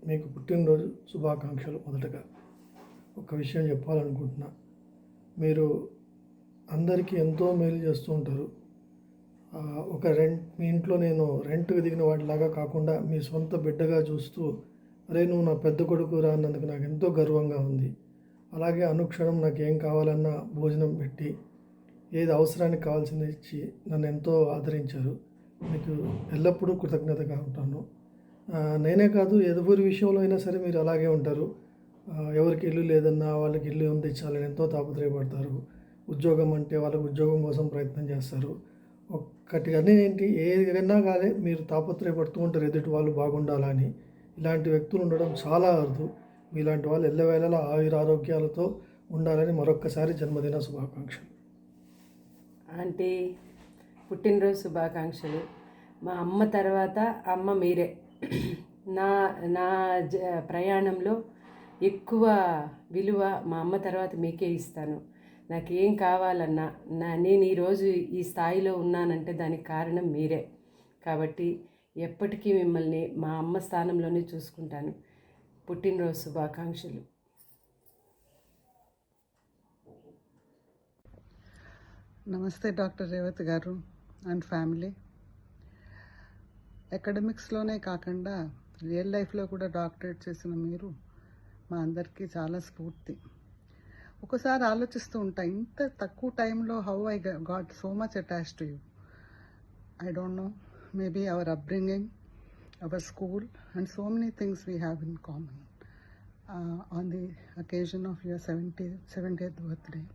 మీకు పుట్టినరోజు శుభాకాంక్షలు. మొదటగా ఒక విషయం చెప్పాలనుకుంటున్నా. మీరు అందరికీ ఎంతో మేలు చేస్తూ ఉంటారు. మీ ఇంట్లో నేను రెంట్కి దిగిన వాటిలాగా కాకుండా మీ సొంత బిడ్డగా చూస్తూ, అరే నువ్వు నా పెద్ద కొడుకు రా అన్నందుకు నాకు ఎంతో గర్వంగా ఉంది. అలాగే అనుక్షణం నాకు ఏం కావాలన్నా భోజనం పెట్టి, ఏది అవసరానికి కావాల్సింది ఇచ్చి నన్ను ఎంతో ఆదరించారు. మీకు ఎల్లప్పుడూ కృతజ్ఞతగా ఉంటాను. నేనే కాదు, ఎవరి విషయంలో అయినా సరే మీరు అలాగే ఉంటారు. ఎవరికి ఇల్లు లేదన్నా వాళ్ళకి ఇల్లు అందించాలని ఎంతో తాపత్రయపడతారు. ఉద్యోగం అంటే వాళ్ళకి ఉద్యోగం కోసం ప్రయత్నం చేస్తారు. ఒక్కటి అని ఏంటి, ఏదైనా కానీ మీరు తాపత్రయపడుతూ ఉంటారు ఎదుటి వాళ్ళు బాగుండాలని. ఇలాంటి వ్యక్తులు ఉండడం చాలా అరుదు. మీలాంటి వాళ్ళు ఎల్లవేళలా ఆయురారోగ్యాలతో ఉండాలని మరొక్కసారి జన్మదిన శుభాకాంక్షలు. ఆంటీ పుట్టినరోజు శుభాకాంక్షలు. మా అమ్మ తర్వాత అమ్మ మీరే. నా నా ప్రయాణంలో ఎక్కువ విలువ మా అమ్మ తర్వాత మీకే ఇస్తాను. నాకేం కావాలన్నా నేను ఈరోజు ఈ స్థాయిలో ఉన్నానంటే దానికి కారణం మీరే. కాబట్టి ఎప్పటికీ మిమ్మల్ని మా అమ్మ స్థానంలోనే చూసుకుంటాను. పుట్టినరోజు శుభాకాంక్షలు. నమస్తే డాక్టర్ రేవతి గారు అండ్ ఫ్యామిలీ. అకాడమిక్స్లోనే కాకుండా రియల్ లైఫ్లో కూడా డాక్టరేట్ చేసిన మీరు మా అందరికీ చాలా స్ఫూర్తి. ఒకసారి ఆలోచిస్తూ ఉంటా, ఇంత తక్కువ టైంలో how I got so much attached to you. I don't know, maybe our upbringing, our school and so many things we have in common. On the occasion of your 70th birthday,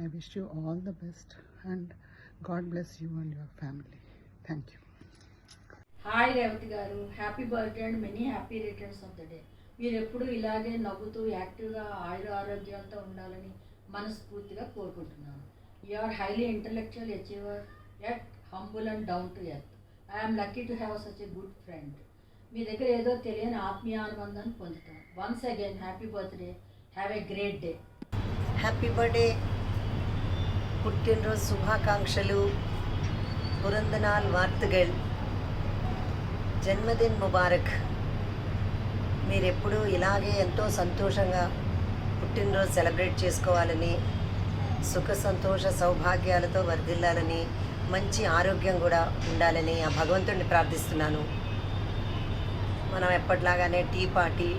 I wish you all the best and God bless you and your family. Thank you. Hi Revathi garu, happy birthday and many happy returns of the day. మీరు ఎప్పుడు ఇలాగే నవ్వుతూ యాక్టివ్గా ఆరోగ్యాలతో ఉండాలని మనస్ఫూర్తిగా కోరుకుంటున్నాను. You are highly intellectual achiever yet humble and down to earth. I'm lucky to have such a good friend. మీ దగ్గర ఏదో తెలియని ఆత్మీయానుబంధాన్ని పొందుతాను. Once again happy birthday, have a great day. Happy birthday, పుట్టినరోజు శుభాకాంక్షలు. పురందనాల్ వార్తగల్, జన్మదిన్ ముబారక్. మీరెప్పుడూ ఇలాగే ఎంతో సంతోషంగా పుట్టినరోజు సెలబ్రేట్ చేసుకోవాలని, సుఖ సంతోష సౌభాగ్యాలతో వర్ధిల్లాలని, మంచి ఆరోగ్యం కూడా ఉండాలని ఆ భగవంతుడిని ప్రార్థిస్తున్నాను. మనం ఎప్పటిలాగానే టీ పార్టీ,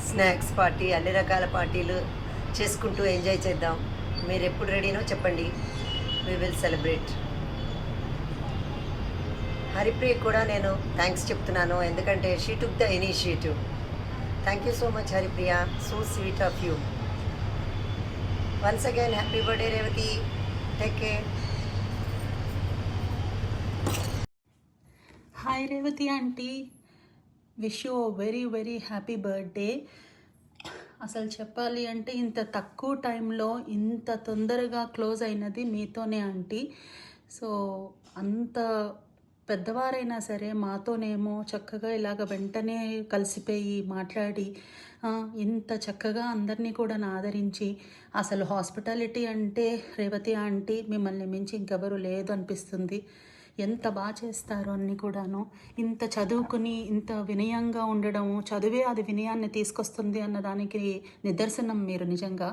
స్నాక్స్ పార్టీ, అన్ని రకాల పార్టీలు చేసుకుంటూ ఎంజాయ్ చేద్దాం. మీరు ఎప్పుడు రెడీనో చెప్పండి, వీ విల్ సెలబ్రేట్. హరిప్రియ కూడా నేను థ్యాంక్స్ చెప్తున్నాను, ఎందుకంటే she took the initiative. Thank you so much Haripriya, so sweet of you. Once again happy birthday Revathi, take care. Hi Revathi aunty, wish you very very happy birthday. అసలు చెప్పాలి అంటే ఇంత తక్కువ టైంలో ఇంత తొందరగా క్లోజ్ అయినది మీతోనే ఆంటీ. సో అంత పెద్దవారైనా సరే మాతోనేమో చక్కగా ఇలాగ వెంటనే కలిసిపోయి మాట్లాడి ఇంత చక్కగా అందరినీ కూడా ఆదరించి, అసలు హాస్పిటాలిటీ అంటే రేవతి ఆంటీ మిమ్మల్ని మించి ఇంకెవరు లేదు అనిపిస్తుంది. ఎంత బాగా చేస్తారో అన్నీ కూడాను. ఇంత చదువుకుని ఇంత వినయంగా ఉండడము, చదివే అది వినయాన్ని తీసుకొస్తుంది అన్నదానికి నిదర్శనం మీరు నిజంగా.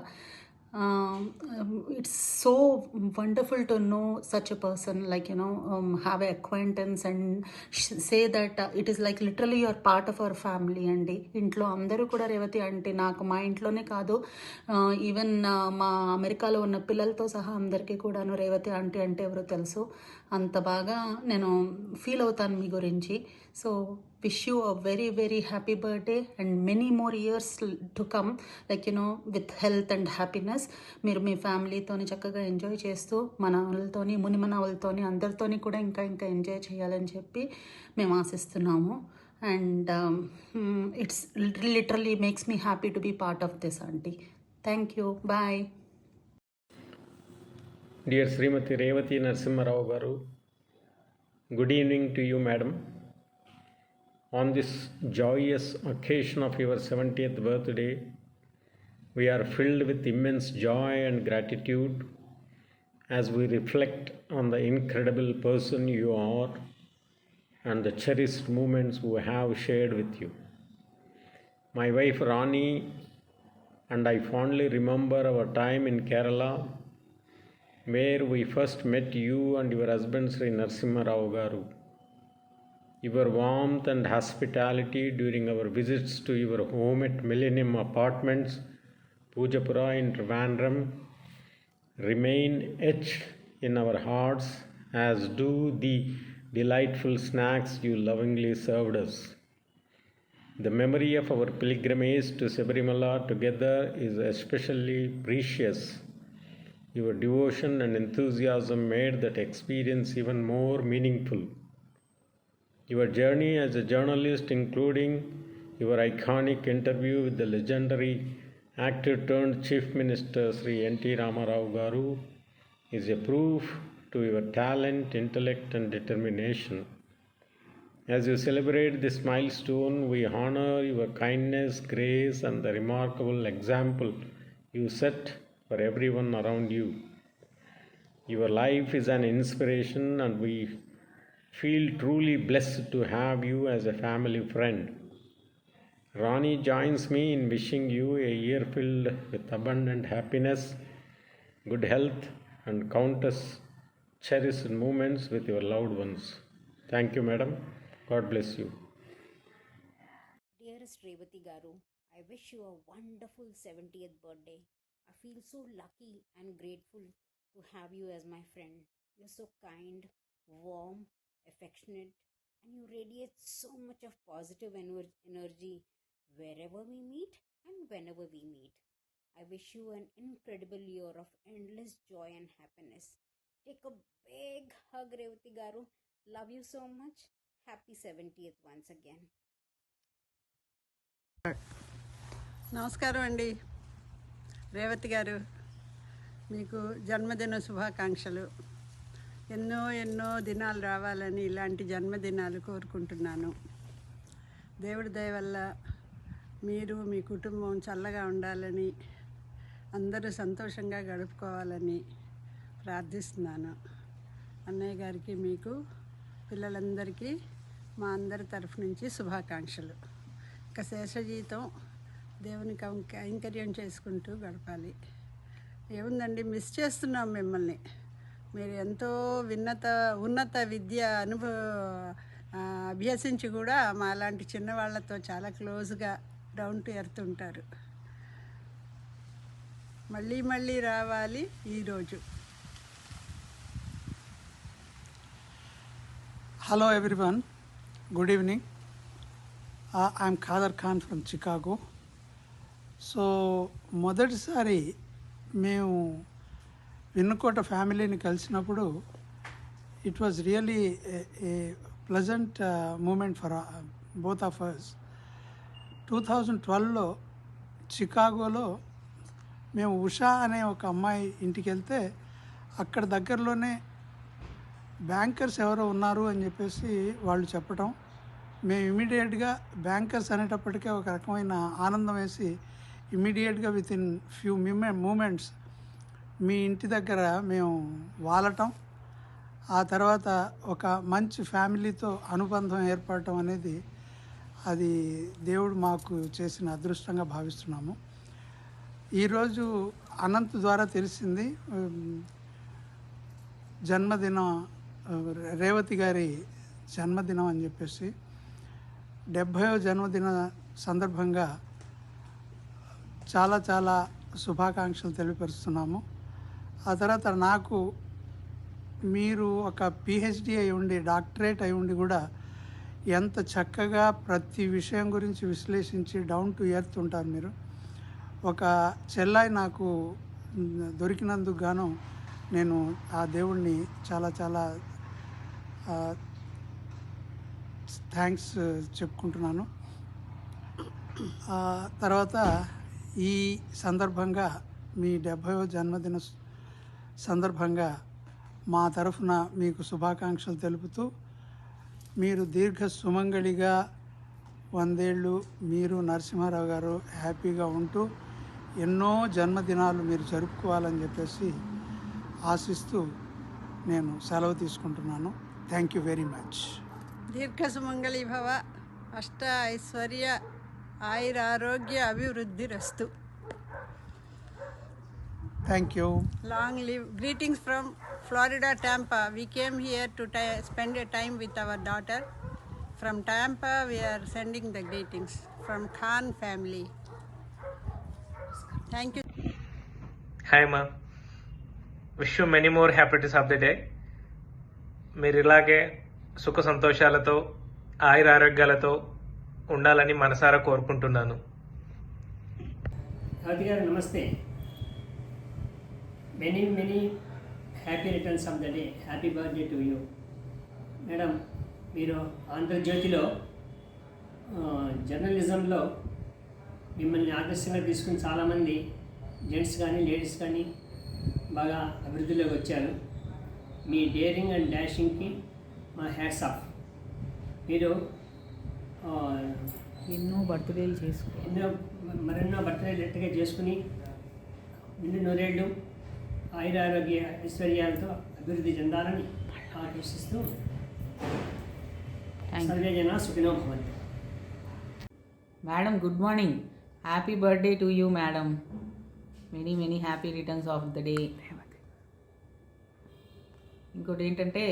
it's so wonderful to know such a person, like have an acquaintance and say that it is like literally you are part of our family. అండి ఇంట్లో అందరూ కూడా రేవతి అంటే నాకు మా ఇంట్లోనే కాదు, ఈవెన్ మా అమెరికాలో ఉన్న పిల్లలతో సహా అందరికీ కూడాను రేవతి ఆంటీ అంటే ఎవరో తెలుసు. అంత బాగా నేను ఫీల్ అవుతాను మీ గురించి. So wish you a very very happy birthday and many more years to come, like with health and happiness. మీరు మీ ఫ్యామిలీతోని చక్కగా ఎంజాయ్ చేస్తూ మనవలతోని మునిమనవలతోని అందరితోని కూడా ఇంకా ఇంకా ఎంజాయ్ చేయాలని చెప్పి మేము ఆశిస్తున్నాము. And it's literally makes me happy to be part of this aunty. Thank you, bye. Dear Srimati Revati Narasimha Rao Garu, good evening to you, madam. On this joyous occasion of your 70th birthday, we are filled with immense joy and gratitude as we reflect on the incredible person you are and the cherished moments we have shared with you. My wife Rani and I fondly remember our time in Kerala, where we first met you and your husband Sri Narasimha Rao Garu. Your warmth and hospitality during our visits to your home at Millennium Apartments, Pujapura in Trivandrum, remain etched in our hearts, as do the delightful snacks you lovingly served us. The memory of our pilgrimage to Sabarimala together is especially precious. Your devotion and enthusiasm made that experience even more meaningful. Your journey as a journalist, including your iconic interview with the legendary actor turned Chief Minister Sri N.T. Rama Rao Garu, is a proof to your talent, intellect, and determination. As you celebrate this milestone, we honor your kindness, grace, and the remarkable example you set for everyone around you. Your life is an inspiration, and we feel truly blessed to have you as a family friend. Ronnie joins me in wishing you a year filled with abundant happiness, good health, and countless cherished moments with your loved ones. Thank you, madam. God bless you. Dearest Revati Garu, I wish you a wonderful 70th birthday. I feel so lucky and grateful to have you as my friend. You're so kind, warm, affectionate, and you radiate so much of positive energy wherever we meet and whenever we meet. I wish you an incredible year of endless joy and happiness. Take a big hug, Revati Garu. Love you so much. Happy 70th once again. నమస్కారం అండి రేవతి గారు, మీకు జన్మదిన శుభాకాంక్షలు. ఎన్నో ఎన్నో దినాలు రావాలని ఇలాంటి జన్మదినాలు కోరుకుంటున్నాను. దేవుడి దయ వల్ల మీరు మీ కుటుంబం చల్లగా ఉండాలని, అందరూ సంతోషంగా గడుపుకోవాలని ప్రార్థిస్తున్నాను. అన్నయ్య గారికి, మీకు, పిల్లలందరికీ మా అందరి తరఫు నుంచి శుభాకాంక్షలు. ఇక శేష జీవితం దేవునికి కైంకర్యం చేసుకుంటూ గడపాలి. ఏముందండి, మిస్ చేస్తున్నాం మిమ్మల్ని. మీరు ఎంతో ఉన్నత విద్య అభ్యసించి కూడా మా అలాంటి చిన్నవాళ్లతో చాలా క్లోజ్గా డౌన్ టు ఎర్త్ ఉంటారు. మళ్ళీ మళ్ళీ రావాలి ఈరోజు. Hello everyone, good evening. I'm Khader Khan from Chicago. So మొదటిసారి మేము వినుకోట ఫ్యామిలీని కలిసినప్పుడు it was really a pleasant moment for both of us. 2012లో చికాగోలో మేము ఉషా అనే ఒక అమ్మాయి ఇంటికి వెళ్తే అక్కడ దగ్గరలోనే బ్యాంకర్స్ ఎవరో ఉన్నారు అని చెప్పేసి వాళ్ళు చెప్పటం, మేము ఇమీడియట్గా బ్యాంకర్స్ అనేటప్పటికే ఒక రకమైన ఆనందం వేసి ఇమీడియట్గా విత్ ఇన్ ఫ్యూ మూమెంట్స్ మీ ఇంటి దగ్గర మేము వాలటం, ఆ తర్వాత ఒక మంచి ఫ్యామిలీతో అనుబంధం ఏర్పడటం అనేది అది దేవుడు మాకు చేసిన అదృష్టంగా భావిస్తున్నాము. ఈరోజు అనంత్ ద్వారా తెలిసింది జన్మదినం, రేవతి గారి జన్మదినం అని చెప్పేసి 70వ జన్మదిన సందర్భంగా చాలా చాలా శుభాకాంక్షలు తెలియపరుస్తున్నాము. ఆ తర్వాత నాకు మీరు ఒక పిహెచ్డి అయి ఉండి, డాక్టరేట్ అయి ఉండి కూడా ఎంత చక్కగా ప్రతి విషయం గురించి విశ్లేషించి డౌన్ టు ఎర్త్ ఉంటారు మీరు. ఒక చెల్లాయి నాకు దొరికినందుకు గాను నేను ఆ దేవుణ్ణి చాలా చాలా థ్యాంక్స్ చెప్పుకుంటున్నాను. తర్వాత ఈ సందర్భంగా మీ 70వ జన్మదిన సందర్భంగా మా తరఫున మీకు శుభాకాంక్షలు తెలుపుతూ, మీరు దీర్ఘ సుమంగళిగా 100 ఏళ్ళు మీరు నరసింహారావు గారు హ్యాపీగా ఉంటూ ఎన్నో జన్మదినాలు మీరు జరుపుకోవాలని చెప్పేసి ఆశిస్తూ నేను సెలవు తీసుకుంటున్నాను. Thank you very much. దీర్ఘ సుమంగళి భవ, అష్ట ఐశ్వర్య ఆయుర ఆరోగ్య అభివృద్ధి రస్తు. Thank you. Long live. Greetings from Florida, Tampa. We came here to spend a time with our daughter. From Tampa, we are sending the greetings from Khan family. Thank you. Hi ma. Wish you many more happy days of the day. మీరు ఇలాగే సుఖ సంతోషాలతో ఆయుర ఆరోగ్యాలతో ఉండాలని మనసారా కోరుకుంటున్నాను. రేవతి గారు నమస్తే. Many happy returns of the day. Happy birthday to you madam. మీరు ఆంధ్రజ్యోతిలో జర్నలిజంలో మిమ్మల్ని ఆదర్శంగా తీసుకుని చాలామంది జెంట్స్ కానీ లేడీస్ కానీ బాగా అభివృద్ధిలోకి వచ్చారు. మీ డేరింగ్ అండ్ డాషింగ్కి మా హ్యాట్స్ ఆఫ్. మీరు ఎన్నో బర్త్డేలు మరెన్నో బర్త్డేలు ఎట్టుగా చేసుకుని నిండు నూరేళ్ళు ఆయురారోగ్య ఐశ్వర్యాలతో అభివృద్ధి చెందాలని ఆశిస్తూ సర్వే జనా సుఖినో భవంతు. Madam good morning. Happy birthday to you madam. Many many happy returns of the day. ఇంకోటి ఏంటంటే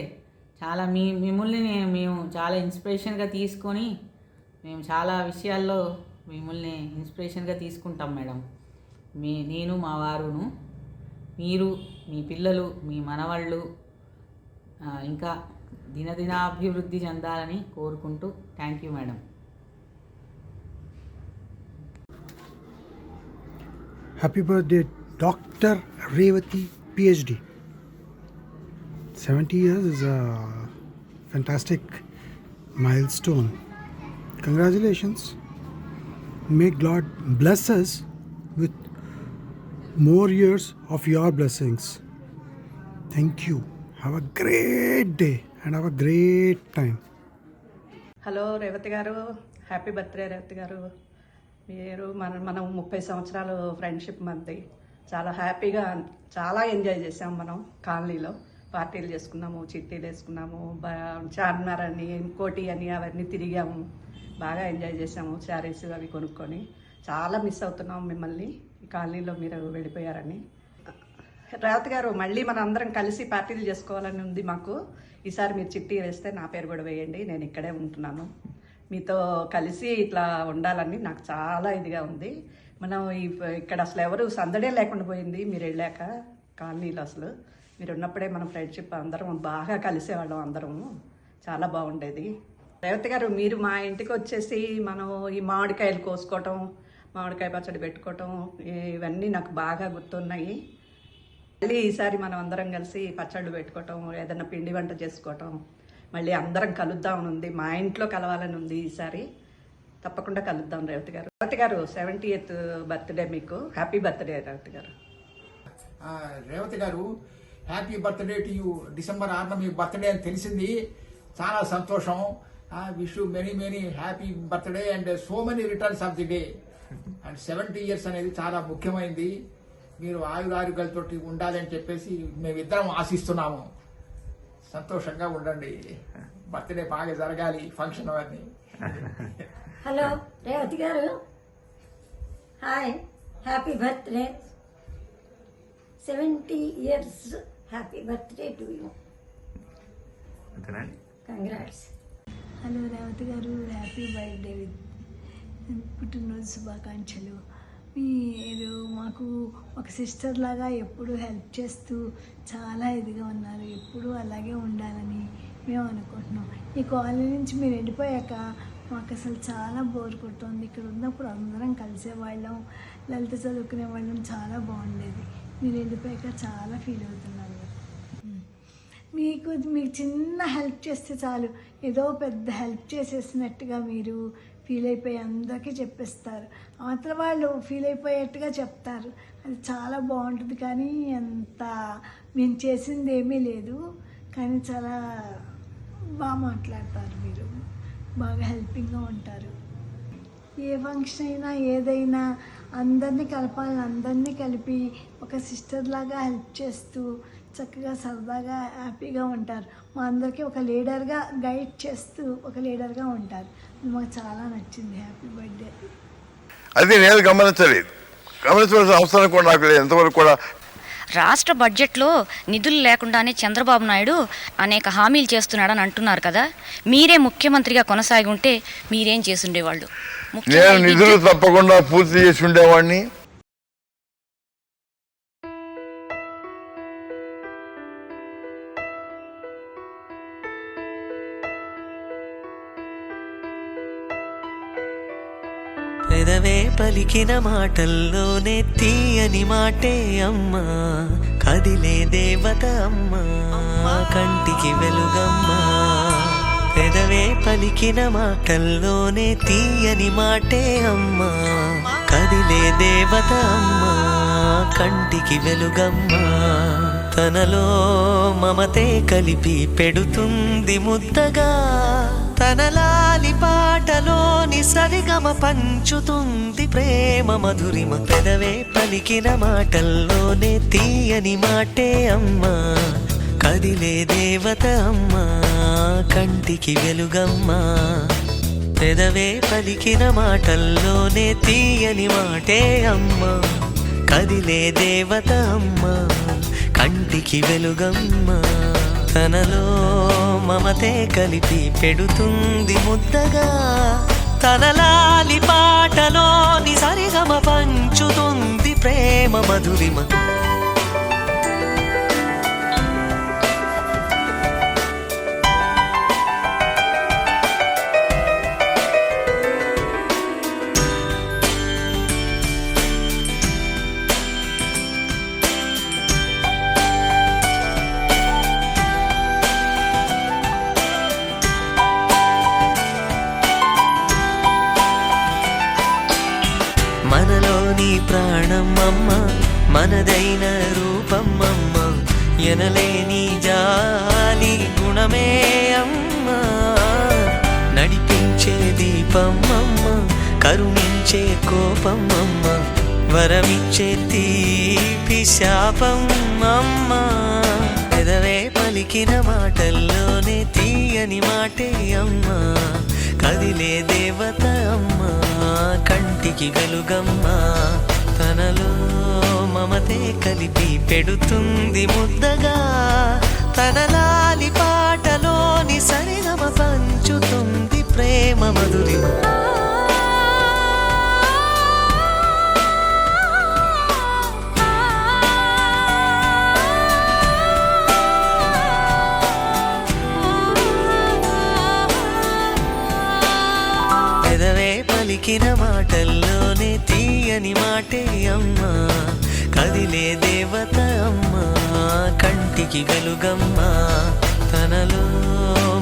చాలా మిమ్మల్ని మేము చాలా ఇన్స్పిరేషన్గా తీసుకొని మేము చాలా విషయాల్లో మిమ్మల్ని ఇన్స్పిరేషన్గా తీసుకుంటాం మేడం. నేను మా వారును, మీరు, మీ పిల్లలు, మీ మనవాళ్ళు ఇంకా దినదినాభివృద్ధి చెందాలని కోరుకుంటూ thank you madam. Happy birthday, Dr. Revati, PhD. 70 years is a fantastic milestone. Congratulations. May God bless us with more years of your blessings. Thank you. Have a great day and have a great time. Hello Revathi garu, happy birthday Revathi గారు. మీరు మనం 30 సంవత్సరాలు ఫ్రెండ్షిప్ మంది. చాలా హ్యాపీగా చాలా ఎంజాయ్ చేసాము. మనం కాలనీలో పార్టీలు చేసుకున్నాము, చిట్టీలు వేసుకున్నాము, చార్మినార్ అని, కోటి అని అవన్నీ తిరిగాము. బాగా ఎంజాయ్ చేసాము. శారీస్ అవి కొనుక్కొని. చాలా మిస్ అవుతున్నాము మిమ్మల్ని, ఈ కాలనీలో మీరు వెళ్ళిపోయారని. రేవతి గారు, మళ్ళీ మనం అందరం కలిసి పార్టీలు చేసుకోవాలని ఉంది మాకు. ఈసారి మీరు చిట్టి వేస్తే నా పేరు కూడా వేయండి. నేను ఇక్కడే ఉంటున్నాను. మీతో కలిసి ఇట్లా ఉండాలని నాకు చాలా ఇదిగా ఉంది. మనం ఇక్కడ అసలు ఎవరు సందడే లేకుండా పోయింది మీరు వెళ్ళాక కాలనీలో. అసలు మీరు ఉన్నప్పుడే మన ఫ్రెండ్షిప్ అందరం బాగా కలిసేవాళ్ళం. అందరము చాలా బాగుండేది. రేవతి గారు, మీరు మా ఇంటికి వచ్చేసి మనం ఈ మామిడికాయలు కోసుకోవటం, మామిడికాయ పచ్చడి పెట్టుకోవటం, ఇవన్నీ నాకు బాగా గుర్తున్నాయి. మళ్ళీ ఈసారి మనం అందరం కలిసి పచ్చళ్ళు పెట్టుకోవటం, ఏదైనా పిండి వంట చేసుకోవటం, మళ్ళీ అందరం కలుద్దామని ఉంది. మా ఇంట్లో కలవాలని ఉంది. ఈసారి తప్పకుండా కలుద్దాం రేవతి గారు. రేవతి గారు, 70th బర్త్డే మీకు. Happy birthday Revathi garu. Revathi garu, happy birthday to you. December 6న మీ బర్త్డే అని తెలిసింది. చాలా సంతోషం. Wish you many many happy birthday and so many returns of the day. And 70 years అనేది చాలా ముఖ్యమైనది. మీరు ఆయురారోగ్యాలతో ఉండాలని చెప్పేసి మేమిద్దరం ఆశిస్తున్నాము. సంతోషంగా ఉండండి. బర్త్డే బాగా జరగాలి, ఫంక్షన్ అవన్నీ. హలో రేవతి గారు, hi, happy birthday. 70 years happy birthday to you. Congrats. Hello Revathi garu, happy birthday with పుట్టినరోజు శుభాకాంక్షలు. మీరు మాకు ఒక సిస్టర్ లాగా ఎప్పుడు హెల్ప్ చేస్తూ చాలా ఇదిగా ఉన్నారు. ఎప్పుడూ అలాగే ఉండాలని మేము అనుకుంటున్నాం. ఈ కాలనీ నుంచి మీరు వెళ్ళిపోయాక మాకు అసలు చాలా బోర్ కొడుతుంది. ఇక్కడ ఉన్నప్పుడు అందరం కలిసేవాళ్ళం, లలిత చదువుకునే వాళ్ళం, చాలా బాగుండేది. మీరు వెళ్ళిపోయాక చాలా ఫీల్ అవుతున్నాను. మీకు చిన్న హెల్ప్ చేస్తే చాలు, ఏదో పెద్ద హెల్ప్ చేసేసినట్టుగా మీరు ఫీల్ అయిపోయి అందరికీ చెప్పేస్తారు. అవతల వాళ్ళు ఫీల్ అయిపోయేట్టుగా చెప్తారు. అది చాలా బాగుంటుంది. కానీ అంత మేము చేసింది ఏమీ లేదు, కానీ చాలా బాగా మాట్లాడతారు. మీరు బాగా హెల్పింగ్గా ఉంటారు. ఏ ఫంక్షన్ అయినా ఏదైనా అందరినీ కలపాలని, అందరినీ కలిపి ఒక సిస్టర్ లాగా హెల్ప్ చేస్తూ చక్కగా సరదాగా హ్యాపీగా ఉంటారు. మా అందరికీ ఒక లీడర్గా గైడ్ చేస్తూ ఒక లీడర్గా ఉంటారు. మాకు చాలా నచ్చింది. Happy birthday. అది నేను గమనించవలసిన అవసరం కూడా నాకు లేదు ఎంతవరకు కూడా. రాష్ట్ర బడ్జెట్లో నిధులు లేకుండానే చంద్రబాబు నాయుడు అనేక హామీలు చేస్తున్నాడని అంటున్నారు కదా. మీరే ముఖ్యమంత్రిగా కొనసాగి ఉంటే మీరేం చేసి ఉండేవాళ్ళు? నేను నిధులు తప్పకుండా పూర్తి చేసి ఉండేవాడిని. పెదవే పలికిన మాటల్లోనే తీయని మాటే అమ్మా, కదిలే దేవత అమ్మా, కంటికి వెలుగమ్మా. పెదవే పలికిన మాటల్లోనే తీయని మాటే అమ్మా, కదిలే దేవత అమ్మా, కంటికి వెలుగమ్మా. తనలో మమతే కలిపి పెడుతుంది ముద్దగా, తన లాలి పాటలోని సరిగమ పంచుతుంది ప్రేమ మధురిమ. పెదవే పలికిన మాటల్లోనే తీయని మాటే అమ్మా, కదిలే దేవత అమ్మా, కంటికి వెలుగమ్మా. పెదవే పలికిన మాటల్లోనే తీయని మాటే అమ్మా, కదిలే దేవత అమ్మా, కంటికి వెలుగమ్మా. తనలో మమతే కలిపి పెడుతుంది ముద్దగా, తన లాలి పాటలోని సరిగమ పంచుతుంది ప్రేమ మధురిమ. మనలోని ప్రాణం అమ్మ, మనదైన రూపం అమ్మ, ఎనలేని జాలి గుణమే అమ్మ. నడిపించే దీపం అమ్మ, కరుణించే కోపం అమ్మ, వరమిచ్చే తీపి శాపం అమ్మ. పెదవే పలికిన మాటల్లోనే తీయని మాటే అమ్మా, కదిలే దేవత అమ్మా, కంటికి వెలుగమ్మా. తనలో మమతే కలిపి పెడుతుంది ముద్దగా, తన లాలి పాటలోని సరిగమ పంచుతుంది ప్రేమ మధురిమ. పెదవే పలికిన మాటల్లోనే తీయని మాటే అమ్మా, కదిలే దేవత అమ్మా, కంటికి వెలుగమ్మా. తనలో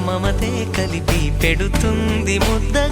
మమతే కలిపి పెడుతుంది ముద్దగా.